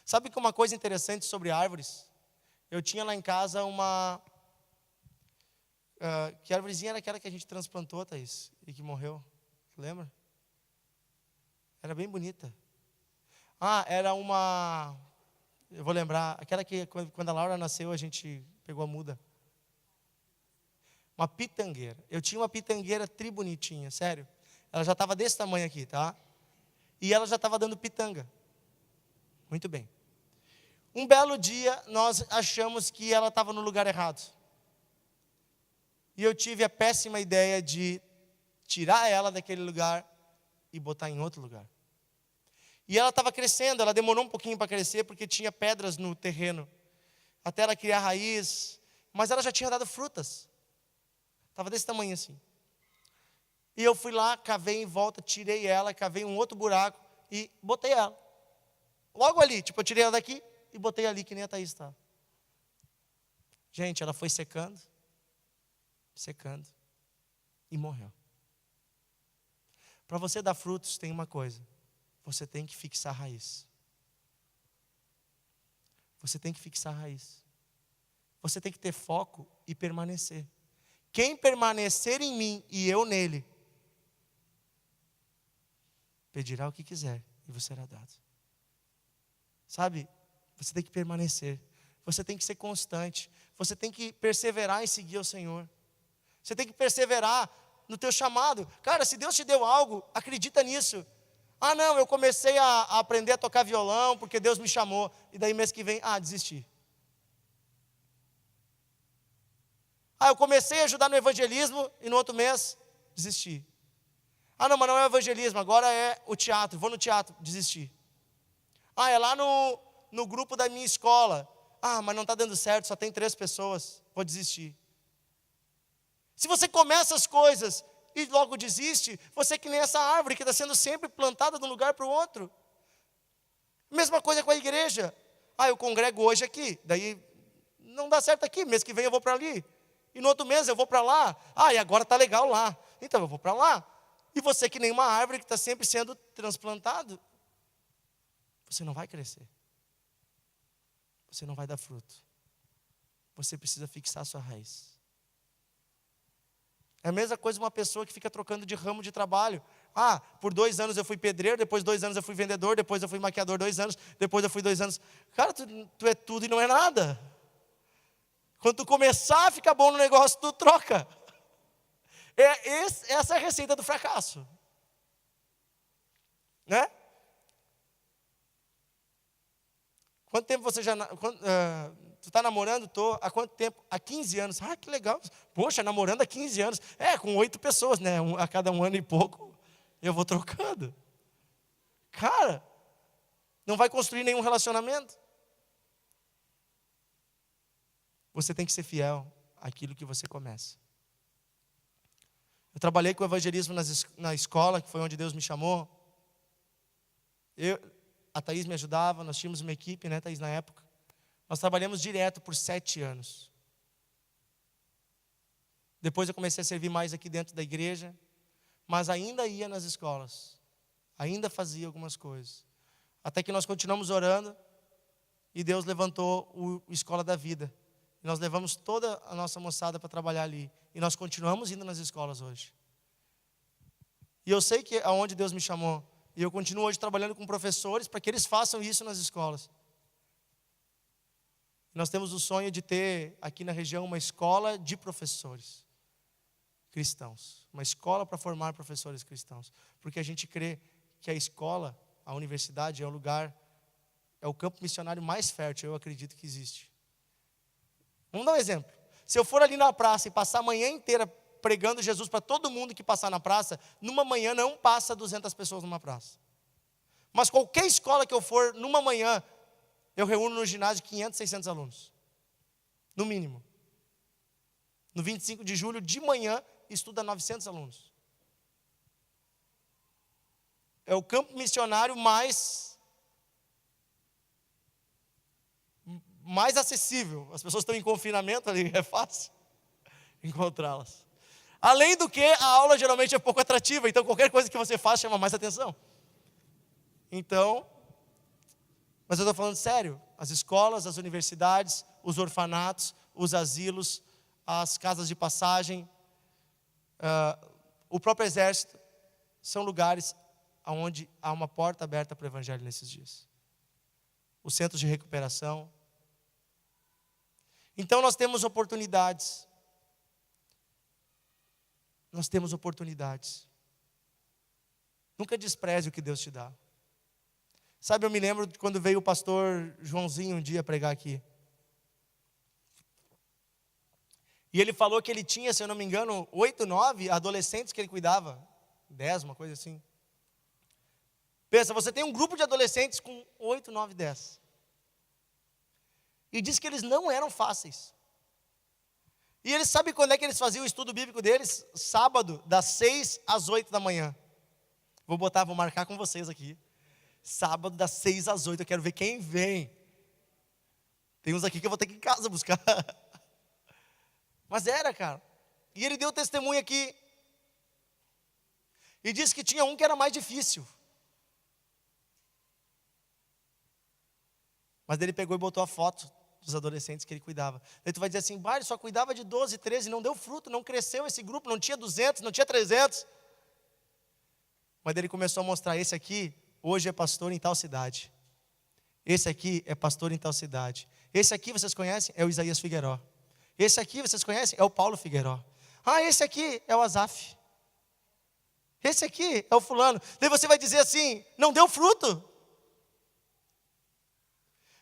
Sabe que uma coisa interessante sobre árvores? Eu tinha lá em casa uma... que árvorezinha era aquela que a gente transplantou, Thaís, e que morreu. Lembra? Era bem bonita. Era uma... Eu vou lembrar, aquela que quando a Laura nasceu a gente pegou a muda. Uma pitangueira. Eu tinha uma pitangueira tri bonitinha, sério. Ela já estava desse tamanho aqui, tá? E ela já estava dando pitanga. Muito bem. Um belo dia nós achamos que ela estava no lugar errado. E eu tive a péssima ideia de tirar ela daquele lugar e botar em outro lugar. E ela estava crescendo, ela demorou um pouquinho para crescer, porque tinha pedras no terreno, até ela criar raiz, mas ela já tinha dado frutas, estava desse tamanho assim. E eu fui lá, cavei em volta, tirei ela, cavei um outro buraco e botei ela. Logo ali, eu tirei ela daqui e botei ali, que nem a Thaís está. Gente, ela foi secando, e morreu. Para você dar frutos, tem uma coisa. Você tem que fixar a raiz. Você tem que fixar a raiz. Você tem que ter foco e permanecer. Quem permanecer em mim e eu nele, pedirá o que quiser e vos será dado. Sabe? Você tem que permanecer. Você tem que ser constante. Você tem que perseverar em seguir o Senhor. Você tem que perseverar no teu chamado. Cara, se Deus te deu algo, acredita nisso. Não, eu comecei a aprender a tocar violão porque Deus me chamou. E daí mês que vem, desisti. Eu comecei a ajudar no evangelismo e no outro mês, desisti. Não, mas não é o evangelismo, agora é o teatro, vou no teatro, desisti. É lá no grupo da minha escola. Mas não está dando certo, só tem 3 pessoas, vou desistir. Se você começa as coisas e logo desiste, você é que nem essa árvore que está sendo sempre plantada de um lugar para o outro. Mesma coisa com a igreja. Eu congrego hoje aqui, daí não dá certo aqui, mês que vem eu vou para ali. E no outro mês eu vou para lá. E agora está legal lá, então eu vou para lá. E você é que nem uma árvore que está sempre sendo transplantado. Você não vai crescer. Você não vai dar fruto. Você precisa fixar a sua raiz. É a mesma coisa uma pessoa que fica trocando de ramo de trabalho. Por 2 anos eu fui pedreiro, depois 2 anos eu fui vendedor, depois eu fui maquiador 2 anos, depois eu fui 2 anos. Cara, tu é tudo e não é nada. Quando tu começar a ficar bom no negócio, tu troca. Essa é a receita do fracasso. Né? Quanto tempo você já... Tu está namorando? Estou. Há quanto tempo? Há 15 anos. Que legal. Poxa, namorando há 15 anos. Com 8 pessoas, né? A cada 1 ano e pouco, eu vou trocando. Cara, não vai construir nenhum relacionamento. Você tem que ser fiel àquilo que você começa. Eu trabalhei com o evangelismo na escola, que foi onde Deus me chamou. A Thaís me ajudava, nós tínhamos uma equipe, né, Thaís, na época. Nós trabalhamos direto por 7 anos. Depois eu comecei a servir mais aqui dentro da igreja, mas ainda ia nas escolas. ainda fazia algumas coisas. Até que nós continuamos orando e Deus levantou o Escola da Vida. E nós levamos toda a nossa moçada para trabalhar ali. E nós continuamos indo nas escolas hoje. E eu sei que é aonde Deus me chamou. E eu continuo hoje trabalhando com professores para que eles façam isso nas escolas. Nós temos o sonho de ter aqui na região uma escola de professores cristãos. Uma escola para formar professores cristãos. Porque a gente crê que a escola, a universidade, é o lugar, é o campo missionário mais fértil, eu acredito que existe. Vamos dar um exemplo. Se eu for ali na praça e passar a manhã inteira pregando Jesus para todo mundo que passar na praça, numa manhã não passa 200 pessoas numa praça. Mas qualquer escola que eu for, numa manhã, eu reúno no ginásio 500, 600 alunos. No mínimo. No 25 de julho, de manhã, estuda 900 alunos. É o campo missionário mais acessível. As pessoas estão em confinamento ali, é fácil encontrá-las. Além do que, a aula geralmente é pouco atrativa, então qualquer coisa que você faz chama mais atenção. Então, mas eu estou falando sério, as escolas, as universidades, os orfanatos, os asilos, as casas de passagem, o próprio exército, são lugares onde há uma porta aberta para o evangelho nesses dias. Os centros de recuperação. Então nós temos oportunidades. Nós temos oportunidades. Nunca despreze o que Deus te dá. Sabe, eu me lembro de quando veio o pastor Joãozinho um dia pregar aqui. E ele falou que ele tinha, se eu não me engano, 8, 9 adolescentes que ele cuidava. 10, uma coisa assim. Pensa, você tem um grupo de adolescentes com 8, 9, 10. E diz que eles não eram fáceis. E eles sabem quando é que eles faziam o estudo bíblico deles? Sábado, das 6 às 8 da manhã. Vou marcar com vocês aqui. Sábado, das 6 às 8, eu quero ver quem vem. Tem uns aqui que eu vou ter que ir em casa buscar. Mas era, cara. E ele deu testemunho aqui. E disse que tinha um que era mais difícil. Mas ele pegou e botou a foto dos adolescentes que ele cuidava. Daí tu vai dizer assim, ele só cuidava de 12, 13, não deu fruto, não cresceu esse grupo, não tinha 200, não tinha 300. Mas daí ele começou a mostrar, esse aqui, hoje é pastor em tal cidade. Esse aqui é pastor em tal cidade. Esse aqui, vocês conhecem? É o Isaías Figueiró. Esse aqui, vocês conhecem? É o Paulo Figueiró. Esse aqui é o Azaf. Esse aqui é o fulano. Daí você vai dizer assim, não deu fruto.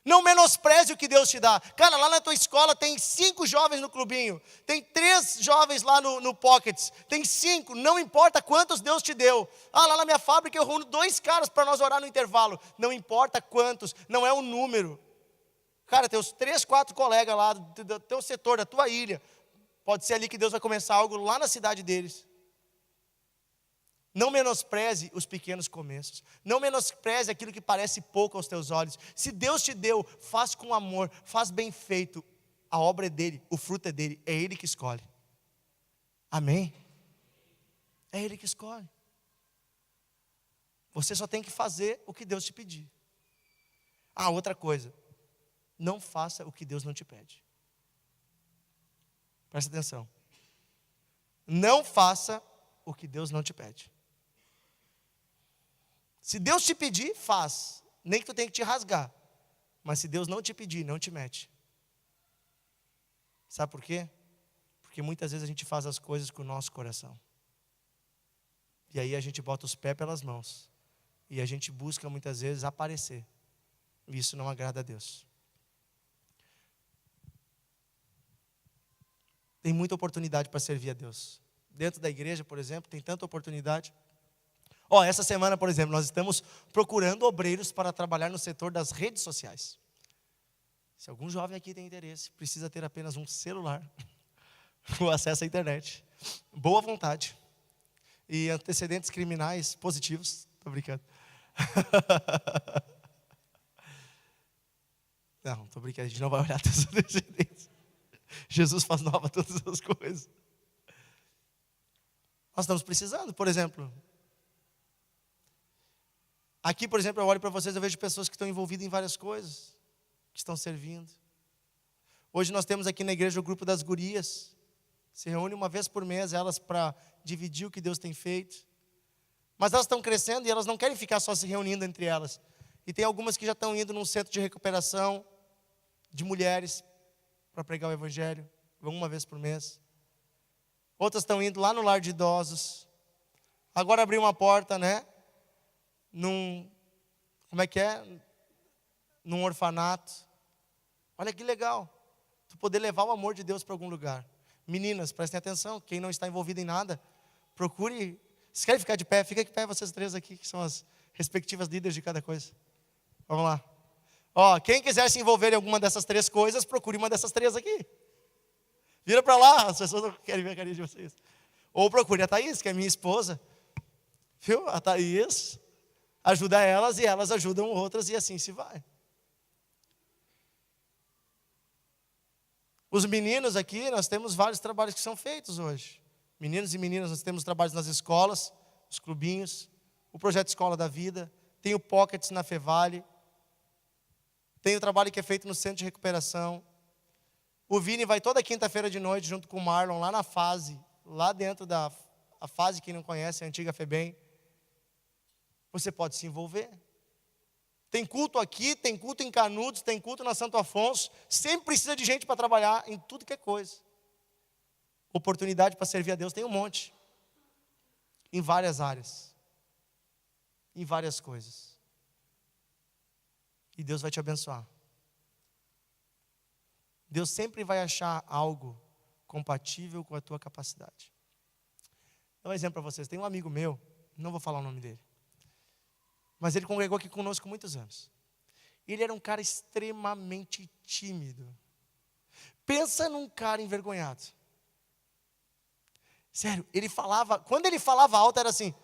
Não menospreze o que Deus te dá. Cara, lá na tua escola tem 5 jovens no clubinho. Tem 3 jovens lá no Pockets. Tem 5, não importa quantos Deus te deu. Lá na minha fábrica eu reúno 2 caras para nós orar no intervalo. Não importa quantos, não é o número. Cara, tem os 3, 4 colegas lá do teu setor, da tua ilha. Pode ser ali que Deus vai começar algo lá na cidade deles. Não menospreze os pequenos começos. Não menospreze aquilo que parece pouco aos teus olhos. Se Deus te deu, faz com amor, faz bem feito. A obra é dele, o fruto é dele, é ele que escolhe. Amém? É ele que escolhe. Você só tem que fazer o que Deus te pedir. Outra coisa. Não faça o que Deus não te pede. Presta atenção. Não faça o que Deus não te pede. Se Deus te pedir, faz. Nem que tu tenha que te rasgar. Mas se Deus não te pedir, não te mete. Sabe por quê? Porque muitas vezes a gente faz as coisas com o nosso coração. E aí a gente bota os pés pelas mãos. E a gente busca muitas vezes aparecer. E isso não agrada a Deus. Tem muita oportunidade para servir a Deus. Dentro da igreja, por exemplo, tem tanta oportunidade. Essa semana, por exemplo, nós estamos procurando obreiros para trabalhar no setor das redes sociais. Se algum jovem aqui tem interesse, precisa ter apenas um celular, com acesso à internet, boa vontade e antecedentes criminais positivos. Estou brincando. Não, estou brincando, a gente não vai olhar teus antecedentes. Jesus faz nova todas as coisas. Nós estamos precisando, por exemplo, Aqui, por exemplo, eu olho para vocês, eu vejo pessoas que estão envolvidas em várias coisas, que estão servindo. Hoje nós temos aqui na igreja o grupo das gurias. Se reúne uma vez por mês, elas para dividir o que Deus tem feito. Mas elas estão crescendo e elas não querem ficar só se reunindo entre elas. E tem algumas que já estão indo num centro de recuperação de mulheres para pregar o evangelho, vão uma vez por mês. Outras estão indo lá no lar de idosos. Agora abriu uma porta, né? Num orfanato. Olha que legal. Tu poder levar o amor de Deus para algum lugar. Meninas, prestem atenção. Quem não está envolvido em nada, procure. Se querem ficar de pé, fica de pé vocês três aqui, que são as respectivas líderes de cada coisa. Vamos lá. Quem quiser se envolver em alguma dessas três coisas, procure uma dessas três aqui. Vira para lá, as pessoas não querem ver a carinha de vocês. Ou procure a Thaís, que é minha esposa. Viu? A Thaís ajuda elas e elas ajudam outras e assim se vai. Os meninos aqui, nós temos vários trabalhos que são feitos hoje. Meninos e meninas, nós temos trabalhos nas escolas, os clubinhos, o projeto Escola da Vida, tem o Pockets na Fevale, tem o trabalho que é feito no Centro de Recuperação. O Vini vai toda quinta-feira de noite junto com o Marlon lá na Fase, lá dentro da Fase, quem não conhece, a antiga FEBEM. Você pode se envolver. Tem culto aqui, tem culto em Canudos, tem culto na Santo Afonso. Sempre precisa de gente para trabalhar em tudo que é coisa. Oportunidade para servir a Deus tem um monte. Em várias áreas. Em várias coisas. E Deus vai te abençoar. Deus sempre vai achar algo compatível com a tua capacidade. Vou dar um exemplo para vocês. Tem um amigo meu, não vou falar o nome dele, mas ele congregou aqui conosco muitos anos. Ele era um cara extremamente tímido. Pensa num cara envergonhado. Sério, ele falava, quando ele falava alto era assim: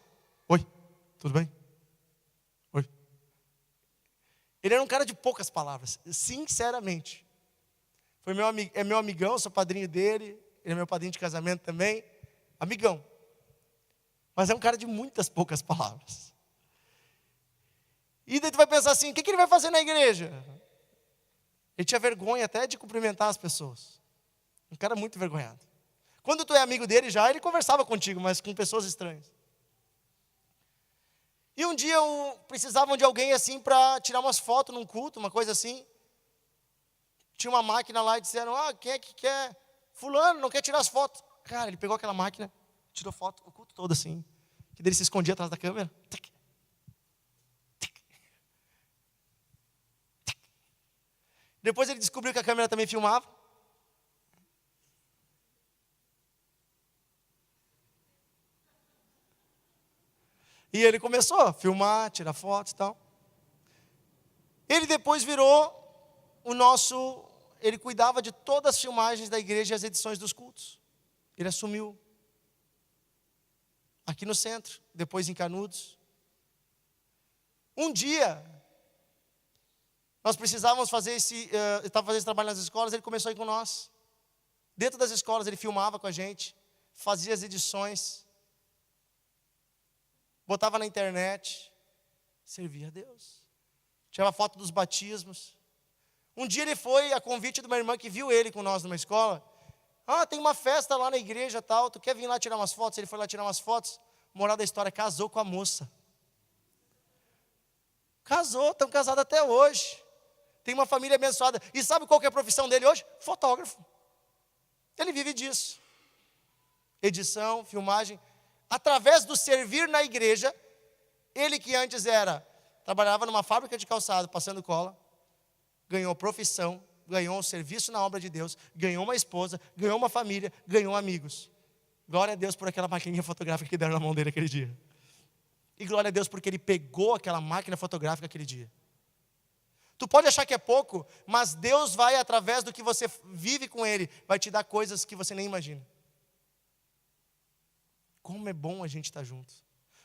oi, tudo bem? Oi. Ele era um cara de poucas palavras, sinceramente. É meu amigão, sou padrinho dele, ele é meu padrinho de casamento também, amigão. Mas é um cara de muitas poucas palavras. E daí tu vai pensar assim, o que ele vai fazer na igreja? Ele tinha vergonha até de cumprimentar as pessoas. Um cara muito envergonhado. Quando tu é amigo dele já, ele conversava contigo, mas com pessoas estranhas. E um dia precisavam de alguém assim para tirar umas fotos num culto, uma coisa assim. Tinha uma máquina lá e disseram, quem é que quer? Fulano, não quer tirar as fotos. Cara, ele pegou aquela máquina, tirou foto o culto todo assim. Que dele se escondia atrás da câmera. Depois ele descobriu que a câmera também filmava. E ele começou a filmar, tirar fotos e tal. Ele depois virou ele cuidava de todas as filmagens da igreja e as edições dos cultos. Ele assumiu. Aqui no centro, depois em Canudos. Um dia, nós precisávamos fazer estava fazendo esse trabalho nas escolas, ele começou a ir com nós. Dentro das escolas ele filmava com a gente, fazia as edições, botava na internet, servia a Deus. Tirava foto dos batismos. Um dia ele foi a convite de uma irmã que viu ele com nós numa escola. Tem uma festa lá na igreja tal, tu quer vir lá tirar umas fotos? Ele foi lá tirar umas fotos. Moral da história, casou com a moça. Casou, estão casados até hoje. Tem uma família abençoada. E sabe qual que é a profissão dele hoje? Fotógrafo. Ele vive disso. Edição, filmagem. Através do servir na igreja, ele que antes trabalhava numa fábrica de calçado, passando cola, ganhou profissão, ganhou um serviço na obra de Deus, ganhou uma esposa, ganhou uma família, ganhou amigos. Glória a Deus por aquela maquininha fotográfica que deram na mão dele aquele dia. E glória a Deus porque ele pegou aquela máquina fotográfica aquele dia. Tu pode achar que é pouco, mas Deus vai, através do que você vive com Ele, vai te dar coisas que você nem imagina. Como é bom a gente estar junto.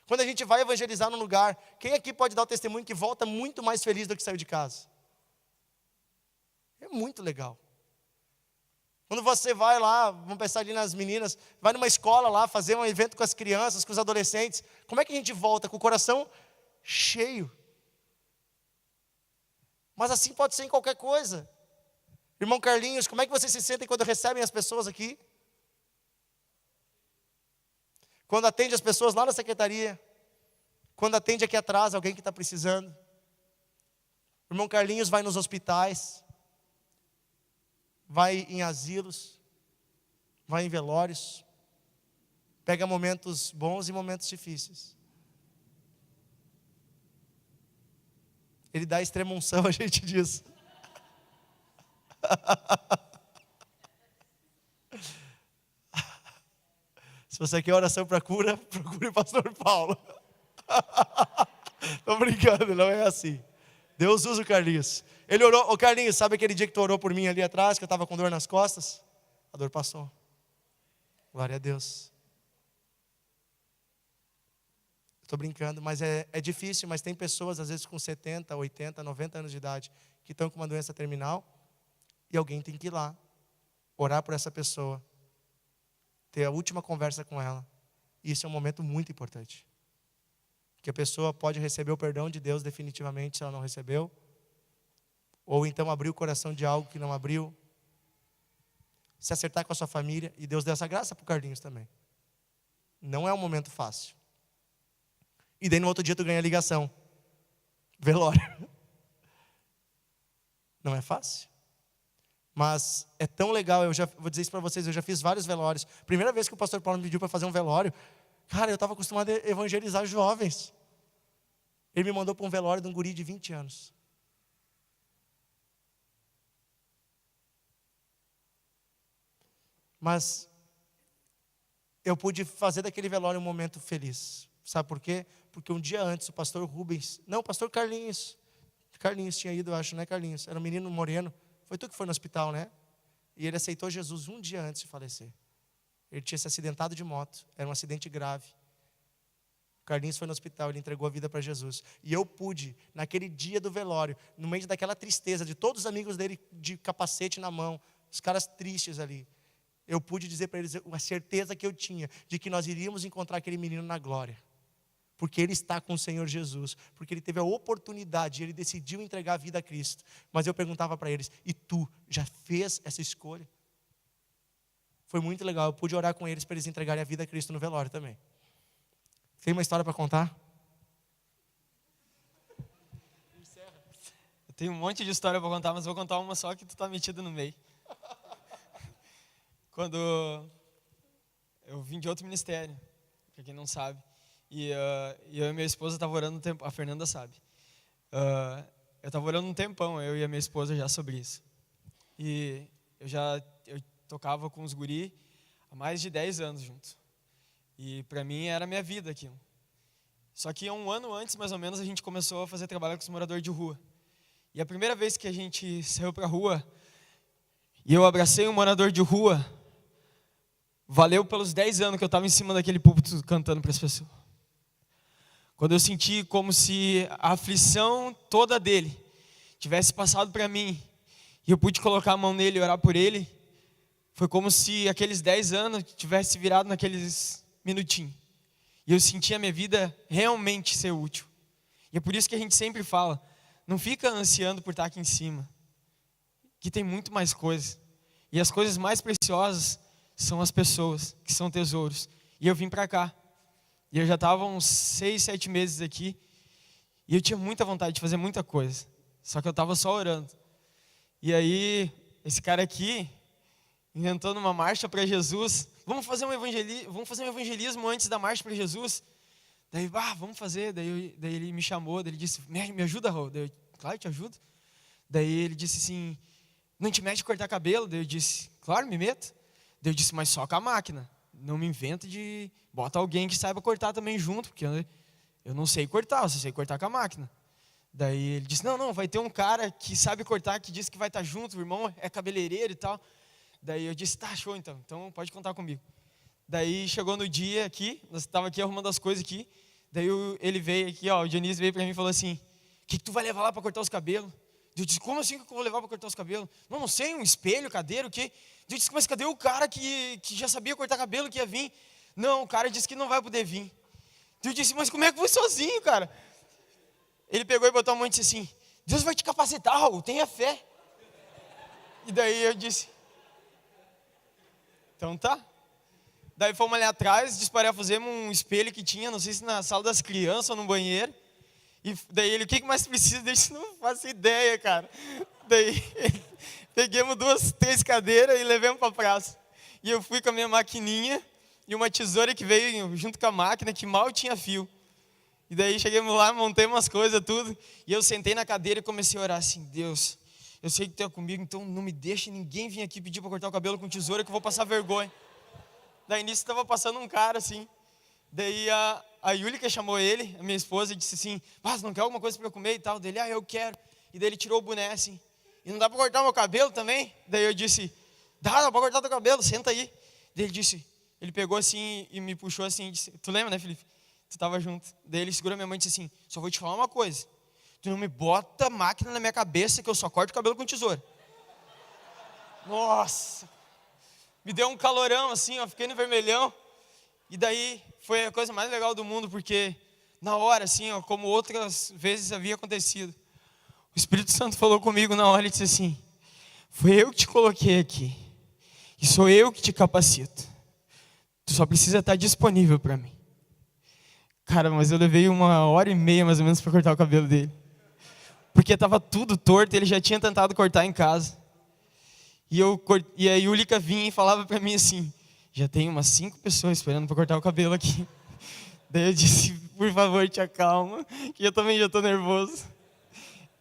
Quando a gente vai evangelizar num lugar, quem aqui pode dar o testemunho que volta muito mais feliz do que saiu de casa? É muito legal. Quando você vai lá, vamos pensar ali nas meninas, vai numa escola lá, fazer um evento com as crianças, com os adolescentes, como é que a gente volta? Com o coração cheio. Mas assim pode ser em qualquer coisa. Irmão Carlinhos, como é que vocês se sentem quando recebem as pessoas aqui? Quando atende as pessoas lá na secretaria? Quando atende aqui atrás alguém que está precisando? Irmão Carlinhos vai nos hospitais, vai em asilos, vai em velórios, pega momentos bons e momentos difíceis. Ele dá extrema-unção, a gente diz. Se você quer oração para cura, procure o pastor Paulo. Estou brincando, não é assim. Deus usa o Carlinhos. Ele orou, ô Carlinhos, sabe aquele dia que tu orou por mim ali atrás, que eu estava com dor nas costas? A dor passou. Glória a Deus. Estou brincando, mas é difícil, mas tem pessoas, às vezes com 70, 80, 90 anos de idade, que estão com uma doença terminal, e alguém tem que ir lá, orar por essa pessoa, ter a última conversa com ela. Isso é um momento muito importante. Que a pessoa pode receber o perdão de Deus definitivamente, se ela não recebeu, ou então abrir o coração de algo que não abriu, se acertar com a sua família, e Deus deu essa graça para o Carlinhos também. Não é um momento fácil. E daí no outro dia tu ganha ligação. Velório. Não é fácil. Mas é tão legal, eu já vou dizer isso para vocês, eu já fiz vários velórios. Primeira vez que o pastor Paulo me pediu para fazer um velório, cara, eu estava acostumado a evangelizar jovens. Ele me mandou para um velório de um guri de 20 anos. Mas eu pude fazer daquele velório um momento feliz. Sabe por quê? Porque um dia antes o pastor Rubens, não, o pastor Carlinhos tinha ido, eu acho, né, Carlinhos? Era um menino moreno. Foi tu que foi no hospital, né? E ele aceitou Jesus um dia antes de falecer. Ele tinha se acidentado de moto, era um acidente grave. O Carlinhos foi no hospital, ele entregou a vida para Jesus. E eu pude, naquele dia do velório, no meio daquela tristeza, de todos os amigos dele de capacete na mão, os caras tristes ali, eu pude dizer para eles a certeza que eu tinha de que nós iríamos encontrar aquele menino na glória. Porque ele está com o Senhor Jesus, porque ele teve a oportunidade, ele decidiu entregar a vida a Cristo. Mas eu perguntava para eles, e tu já fez essa escolha? Foi muito legal, eu pude orar com eles para eles entregarem a vida a Cristo no velório também. Tem uma história para contar? Eu tenho um monte de história para contar, mas vou contar uma só que tu tá metido no meio. Quando eu vim de outro ministério, para quem não sabe, e eu e minha esposa estavam orando um tempo, a Fernanda sabe. Eu estava orando um tempão, eu e a minha esposa já sobre isso. E eu tocava com os guri há mais de 10 anos juntos. E para mim era a minha vida aquilo. Só que um ano antes, mais ou menos, a gente começou a fazer trabalho com os moradores de rua. E a primeira vez que a gente saiu para a rua, e eu abracei um morador de rua, valeu pelos 10 anos que eu estava em cima daquele púlpito cantando para as pessoas. Quando eu senti como se a aflição toda dele tivesse passado para mim, e eu pude colocar a mão nele e orar por ele, foi como se aqueles 10 anos tivesse virado naqueles minutinhos. E eu senti a minha vida realmente ser útil. E é por isso que a gente sempre fala, não fica ansiando por estar aqui em cima, que tem muito mais coisas. E as coisas mais preciosas são as pessoas, que são tesouros. E eu vim para cá. E eu já estava uns 6, 7 meses aqui. E eu tinha muita vontade de fazer muita coisa. Só que eu estava só orando. E aí, esse cara aqui, inventou numa marcha para Jesus. Vamos fazer um evangelismo antes da marcha para Jesus? Daí, vamos fazer. Daí ele me chamou, daí ele disse, me ajuda, Raul. Daí eu, claro, eu te ajudo. Daí ele disse assim, não te mete a cortar cabelo? Daí eu disse, claro, me meto. Daí eu disse, mas só com a máquina. Não me inventa de... Bota alguém que saiba cortar também junto, porque eu não sei cortar, eu só sei cortar com a máquina. Daí ele disse, não, vai ter um cara que sabe cortar, que disse que vai estar junto, o irmão é cabeleireiro e tal. Daí eu disse, tá, show então pode contar comigo. Daí chegou no dia aqui, nós estávamos aqui arrumando as coisas aqui, daí ele veio aqui, o Dionísio veio para mim e falou assim, o que tu vai levar lá para cortar os cabelos? Eu disse, como assim que eu vou levar para cortar os cabelos? Não sei, um espelho, cadeira, o quê? Eu disse, mas cadê o cara que já sabia cortar cabelo, que ia vir? Não, o cara disse que não vai poder vir. Eu disse, mas como é que foi sozinho, cara? Ele pegou e botou a mão e disse assim, Deus vai te capacitar, Raul, tenha fé. E daí eu disse, então tá. Daí fomos ali atrás, desparafusemos um espelho que tinha, não sei se na sala das crianças ou no banheiro. E daí ele, o que mais precisa? Eu disse, não faço ideia, cara. Daí peguemos 2, 3 cadeiras e levamos para a praça. E eu fui com a minha maquininha e uma tesoura que veio junto com a máquina, que mal tinha fio. E daí chegamos lá, montei umas coisas, tudo. E eu sentei na cadeira e comecei a orar assim, Deus, eu sei que tu é comigo, então não me deixe ninguém vir aqui pedir para cortar o cabelo com tesoura, que eu vou passar vergonha. Daí nisso estava passando um cara assim. Daí a Yúlica chamou ele, a minha esposa, e disse assim, mas não quer alguma coisa para eu comer e tal? Dele, eu quero. E daí ele tirou o boné assim, e não dá para cortar meu cabelo também? Daí eu disse, dá para cortar teu cabelo, senta aí. Daí ele disse, ele pegou assim e me puxou assim, e disse, tu lembra, né, Felipe? Tu estava junto. Daí ele segurou minha mão e disse assim, só vou te falar uma coisa, tu não me bota máquina na minha cabeça que eu só corto o cabelo com tesoura. Nossa, me deu um calorão assim, fiquei no vermelhão. E daí foi a coisa mais legal do mundo, porque na hora assim, como outras vezes havia acontecido, o Espírito Santo falou comigo na hora e disse assim, foi eu que te coloquei aqui, e sou eu que te capacito, tu só precisa estar disponível para mim. Cara, mas eu levei 1h30 mais ou menos para cortar o cabelo dele, porque estava tudo torto, ele já tinha tentado cortar em casa. E a Yúlica vinha e falava para mim assim, já tem umas 5 pessoas esperando para cortar o cabelo aqui. Daí eu disse, por favor, te acalma, que eu também já estou nervoso.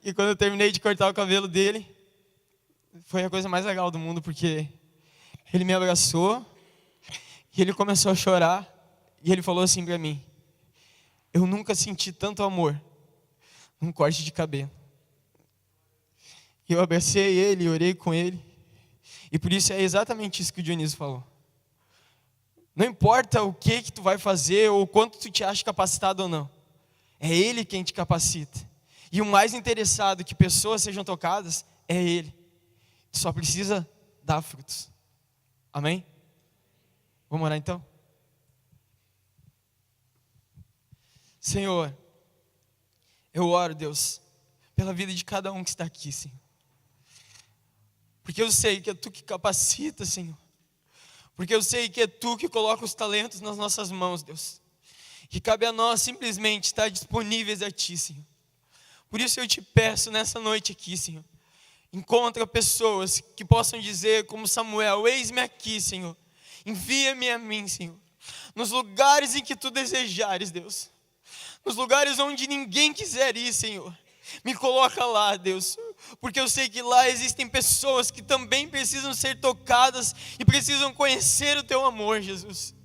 E quando eu terminei de cortar o cabelo dele, foi a coisa mais legal do mundo, porque ele me abraçou, e ele começou a chorar, e ele falou assim para mim, eu nunca senti tanto amor num corte de cabelo. E eu abracei ele, orei com ele, e por isso é exatamente isso que o Dionísio falou. Não importa o que tu vai fazer ou quanto tu te acha capacitado ou não. É Ele quem te capacita. E o mais interessado que pessoas sejam tocadas é Ele. Tu só precisa dar frutos. Amém? Vamos orar então? Senhor, eu oro, Deus, pela vida de cada um que está aqui, Senhor. Porque eu sei que é Tu que capacita, Senhor. Porque eu sei que é Tu que coloca os talentos nas nossas mãos, Deus. Que cabe a nós simplesmente estar disponíveis a Ti, Senhor. Por isso eu te peço nessa noite aqui, Senhor. Encontra pessoas que possam dizer como Samuel, eis-me aqui, Senhor. Envia-me a mim, Senhor. Nos lugares em que Tu desejares, Deus. Nos lugares onde ninguém quiser ir, Senhor. Me coloca lá, Deus, porque eu sei que lá existem pessoas que também precisam ser tocadas e precisam conhecer o Teu amor, Jesus.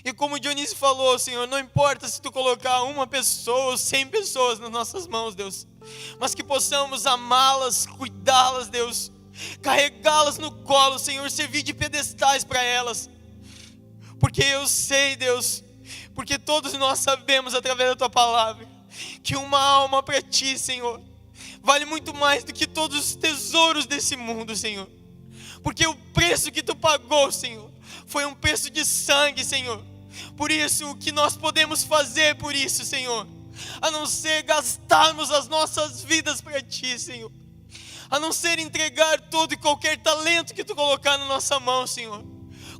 E como o Dionísio falou, Senhor, não importa se Tu colocar 1 pessoa ou 100 pessoas nas nossas mãos, Deus, mas que possamos amá-las, cuidá-las, Deus, carregá-las no colo, Senhor, servir de pedestais para elas, porque eu sei, Deus, porque todos nós sabemos através da Tua palavra, que uma alma para Ti, Senhor, vale muito mais do que todos os tesouros desse mundo, Senhor. Porque o preço que Tu pagou, Senhor, foi um preço de sangue, Senhor. Por isso, o que nós podemos fazer por isso, Senhor, a não ser gastarmos as nossas vidas para Ti, Senhor. A não ser entregar todo e qualquer talento que Tu colocar na nossa mão, Senhor.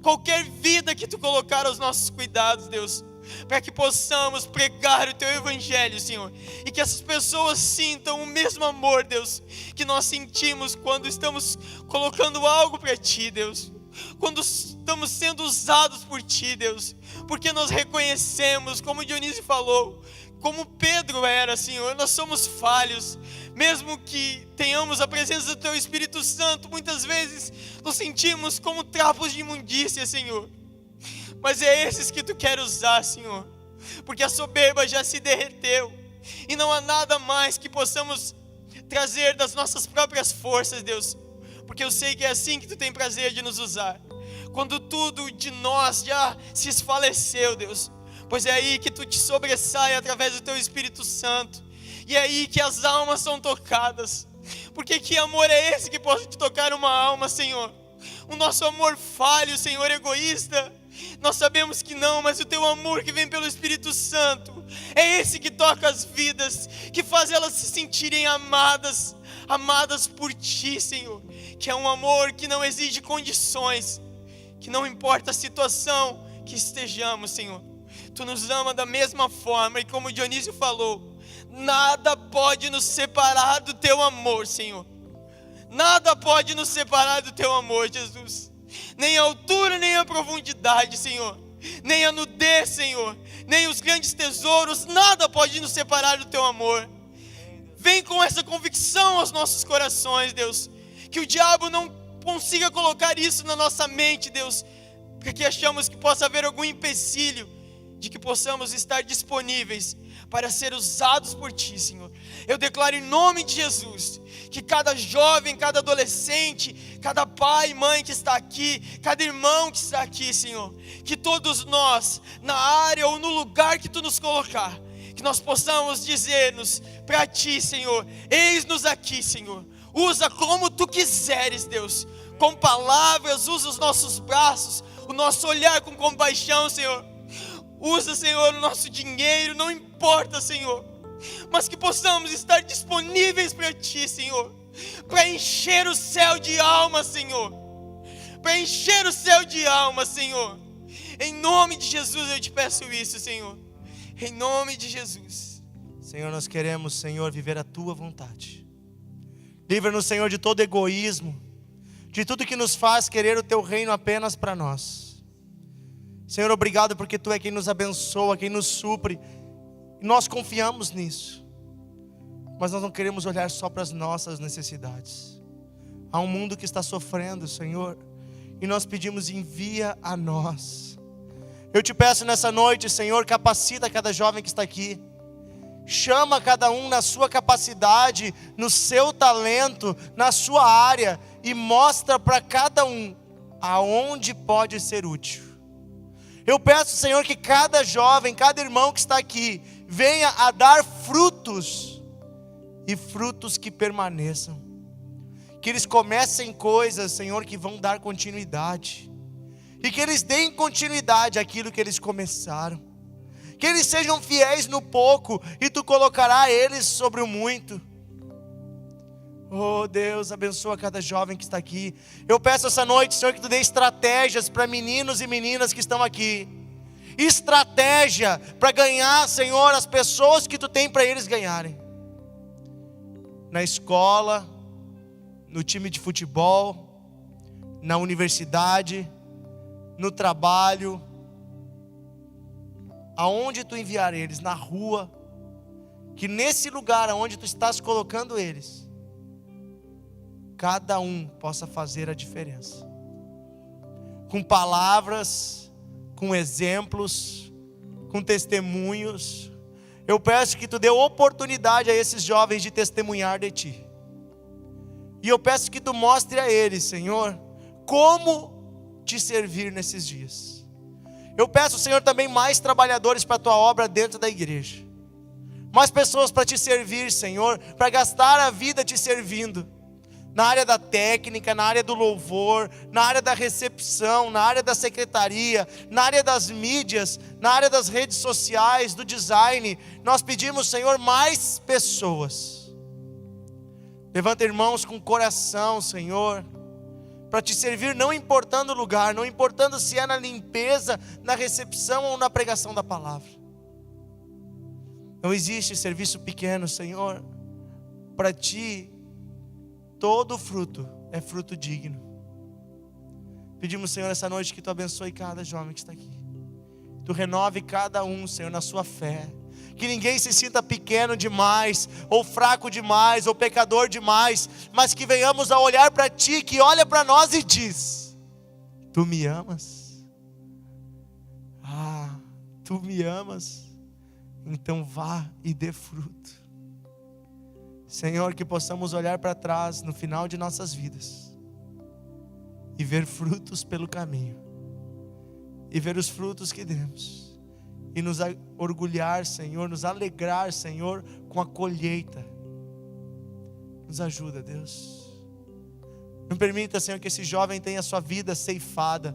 Qualquer vida que Tu colocar aos nossos cuidados, Deus. Para que possamos pregar o Teu Evangelho, Senhor, e que essas pessoas sintam o mesmo amor, Deus, que nós sentimos quando estamos colocando algo para Ti, Deus, quando estamos sendo usados por Ti, Deus, porque nós reconhecemos, como Dionísio falou, como Pedro era, Senhor, nós somos falhos, mesmo que tenhamos a presença do Teu Espírito Santo, muitas vezes nos sentimos como trapos de imundícia, Senhor. Mas é esses que Tu queres usar, Senhor, porque a soberba já se derreteu, e não há nada mais que possamos trazer das nossas próprias forças, Deus, porque eu sei que é assim que Tu tem prazer de nos usar, quando tudo de nós já se esfaleceu, Deus, pois é aí que Tu te sobressai através do Teu Espírito Santo, e é aí que as almas são tocadas, porque que amor é esse que pode te tocar uma alma, Senhor? O nosso amor falho, Senhor, egoísta, Nós sabemos que não, mas o teu amor que vem pelo Espírito Santo é esse que toca as vidas, que faz elas se sentirem amadas por ti, Senhor. Que é um amor que não exige condições, que não importa a situação que estejamos, Senhor. Tu nos ama da mesma forma, e como Dionísio falou, nada pode nos separar do teu amor, Senhor. Nada pode nos separar do teu amor, Jesus. Nem a altura, nem a profundidade, Senhor. Nem a nudez, Senhor. Nem os grandes tesouros, nada pode nos separar do teu amor. Vem com essa convicção aos nossos corações, Deus. Que o diabo não consiga colocar isso na nossa mente, Deus. Porque achamos que possa haver algum empecilho de que possamos estar disponíveis para ser usados por ti, Senhor. Eu declaro em nome de Jesus que cada jovem, cada adolescente, cada pai e mãe que está aqui, cada irmão que está aqui, Senhor, que todos nós, na área ou no lugar que tu nos colocar, que nós possamos dizer-nos para ti, Senhor: eis-nos aqui, Senhor. Usa como tu quiseres, Deus. Com palavras, usa os nossos braços, o nosso olhar com compaixão, Senhor. Usa, Senhor, o nosso dinheiro, não importa, Senhor. Mas que possamos estar disponíveis para ti, Senhor. Para encher o céu de almas, Senhor. Para encher o céu de almas, Senhor. Em nome de Jesus eu te peço isso, Senhor. Em nome de Jesus. Senhor, nós queremos, Senhor, viver a tua vontade. Livra-nos, Senhor, de todo egoísmo, de tudo que nos faz querer o teu reino apenas para nós. Senhor, obrigado porque tu é quem nos abençoa, quem nos supre, e nós confiamos nisso. Mas nós não queremos olhar só para as nossas necessidades. Há um mundo que está sofrendo, Senhor, e nós pedimos: envia a nós. Eu te peço nessa noite, Senhor, capacita cada jovem que está aqui. Chama cada um na sua capacidade, no seu talento, na sua área, e mostra para cada um aonde pode ser útil. Eu peço, Senhor, que cada jovem, cada irmão que está aqui, venha a dar frutos, e frutos que permaneçam. Que eles comecem coisas, Senhor, que vão dar continuidade, e que eles deem continuidade àquilo que eles começaram. Que eles sejam fiéis no pouco, e tu colocarás eles sobre o muito. Oh Deus, abençoa cada jovem que está aqui. Eu peço essa noite, Senhor, que tu dê estratégias para meninos e meninas que estão aqui. Estratégia para ganhar, Senhor, as pessoas que tu tem para eles ganharem. Na escola, no time de futebol, na universidade, no trabalho, aonde tu enviar eles, na rua, que nesse lugar aonde tu estás colocando eles, cada um possa fazer a diferença, com palavras, com exemplos, com testemunhos. Eu peço que tu dê oportunidade a esses jovens de testemunhar de ti, e eu peço que tu mostre a eles, Senhor, como te servir nesses dias. Eu peço, Senhor, também mais trabalhadores para a tua obra dentro da igreja, mais pessoas para te servir, Senhor, para gastar a vida te servindo, na área da técnica, na área do louvor, na área da recepção, na área da secretaria, na área das mídias, na área das redes sociais, do design. Nós pedimos, Senhor, mais pessoas. Levanta irmãos com coração, Senhor, para te servir, não importando o lugar, não importando se é na limpeza, na recepção ou na pregação da palavra. Não existe serviço pequeno, Senhor. Para ti, todo fruto é fruto digno. Pedimos, Senhor, essa noite que tu abençoe cada jovem que está aqui. Tu renove cada um, Senhor, na sua fé. Que ninguém se sinta pequeno demais, ou fraco demais, ou pecador demais, mas que venhamos a olhar para ti, que olha para nós e diz: tu me amas? Ah, tu me amas? Então vá e dê fruto. Senhor, que possamos olhar para trás no final de nossas vidas e ver frutos pelo caminho, e ver os frutos que demos, e nos orgulhar, Senhor, nos alegrar, Senhor, com a colheita. Nos ajuda, Deus. Não permita, Senhor, que esse jovem tenha a sua vida ceifada,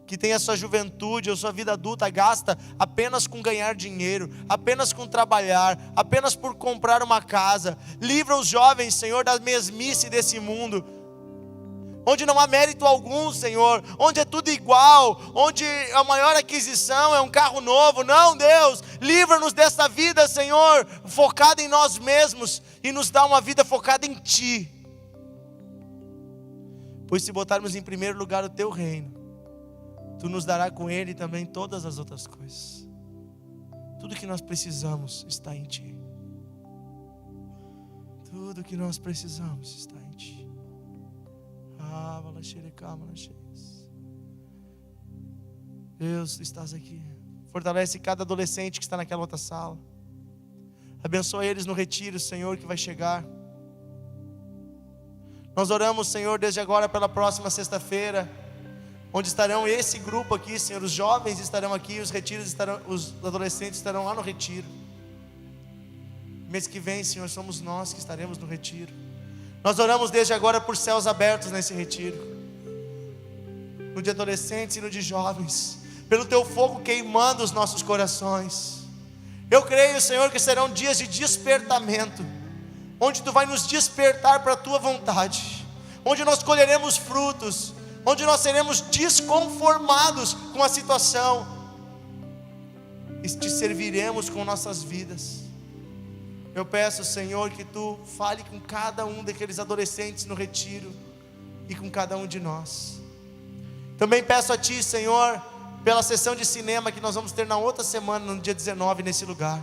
que tem a sua juventude ou sua vida adulta gasta apenas com ganhar dinheiro, apenas com trabalhar, apenas por comprar uma casa. Livra os jovens, Senhor, da mesmice desse mundo, onde não há mérito algum, Senhor, onde é tudo igual, onde a maior aquisição é um carro novo. Não, Deus, livra-nos dessa vida, Senhor, focada em nós mesmos, e nos dá uma vida focada em Ti. Pois se botarmos em primeiro lugar o Teu reino, Tu nos dará com Ele também todas as outras coisas. Tudo que nós precisamos está em Ti. Tudo que nós precisamos está em Ti. Deus, Tu estás aqui. Fortalece cada adolescente que está naquela outra sala. Abençoa eles no retiro, Senhor, que vai chegar. Nós oramos, Senhor, desde agora pela próxima sexta-feira, onde estarão esse grupo aqui, Senhor. Os jovens estarão aqui, os adolescentes estarão lá no retiro. Mês que vem, Senhor, somos nós que estaremos no retiro. Nós oramos desde agora por céus abertos nesse retiro, no de adolescentes e no de jovens, pelo Teu fogo queimando os nossos corações. Eu creio, Senhor, que serão dias de despertamento, onde Tu vai nos despertar para a Tua vontade, onde nós colheremos frutos, onde nós seremos desconformados com a situação e Te serviremos com nossas vidas. Eu peço, Senhor, que Tu fale com cada um daqueles adolescentes no retiro e com cada um de nós. Também peço a Ti, Senhor, pela sessão de cinema que nós vamos ter na outra semana, no dia 19, nesse lugar.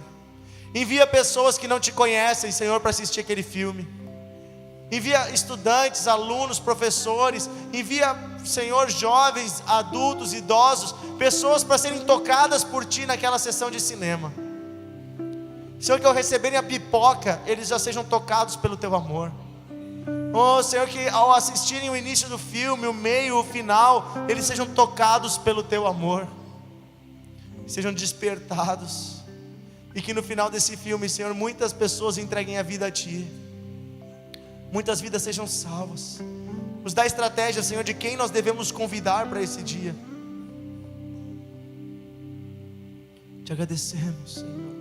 Envia pessoas que não Te conhecem, Senhor, para assistir aquele filme. Envia estudantes, alunos, professores. Envia, Senhor, jovens, adultos, idosos, pessoas para serem tocadas por Ti naquela sessão de cinema. Senhor, que ao receberem a pipoca, eles já sejam tocados pelo Teu amor. Oh, Senhor, que ao assistirem o início do filme, o meio, o final, eles sejam tocados pelo Teu amor, sejam despertados, e que no final desse filme, Senhor, muitas pessoas entreguem a vida a Ti, muitas vidas sejam salvas. Nos dá estratégia, Senhor, de quem nós devemos convidar para esse dia. Te agradecemos, Senhor.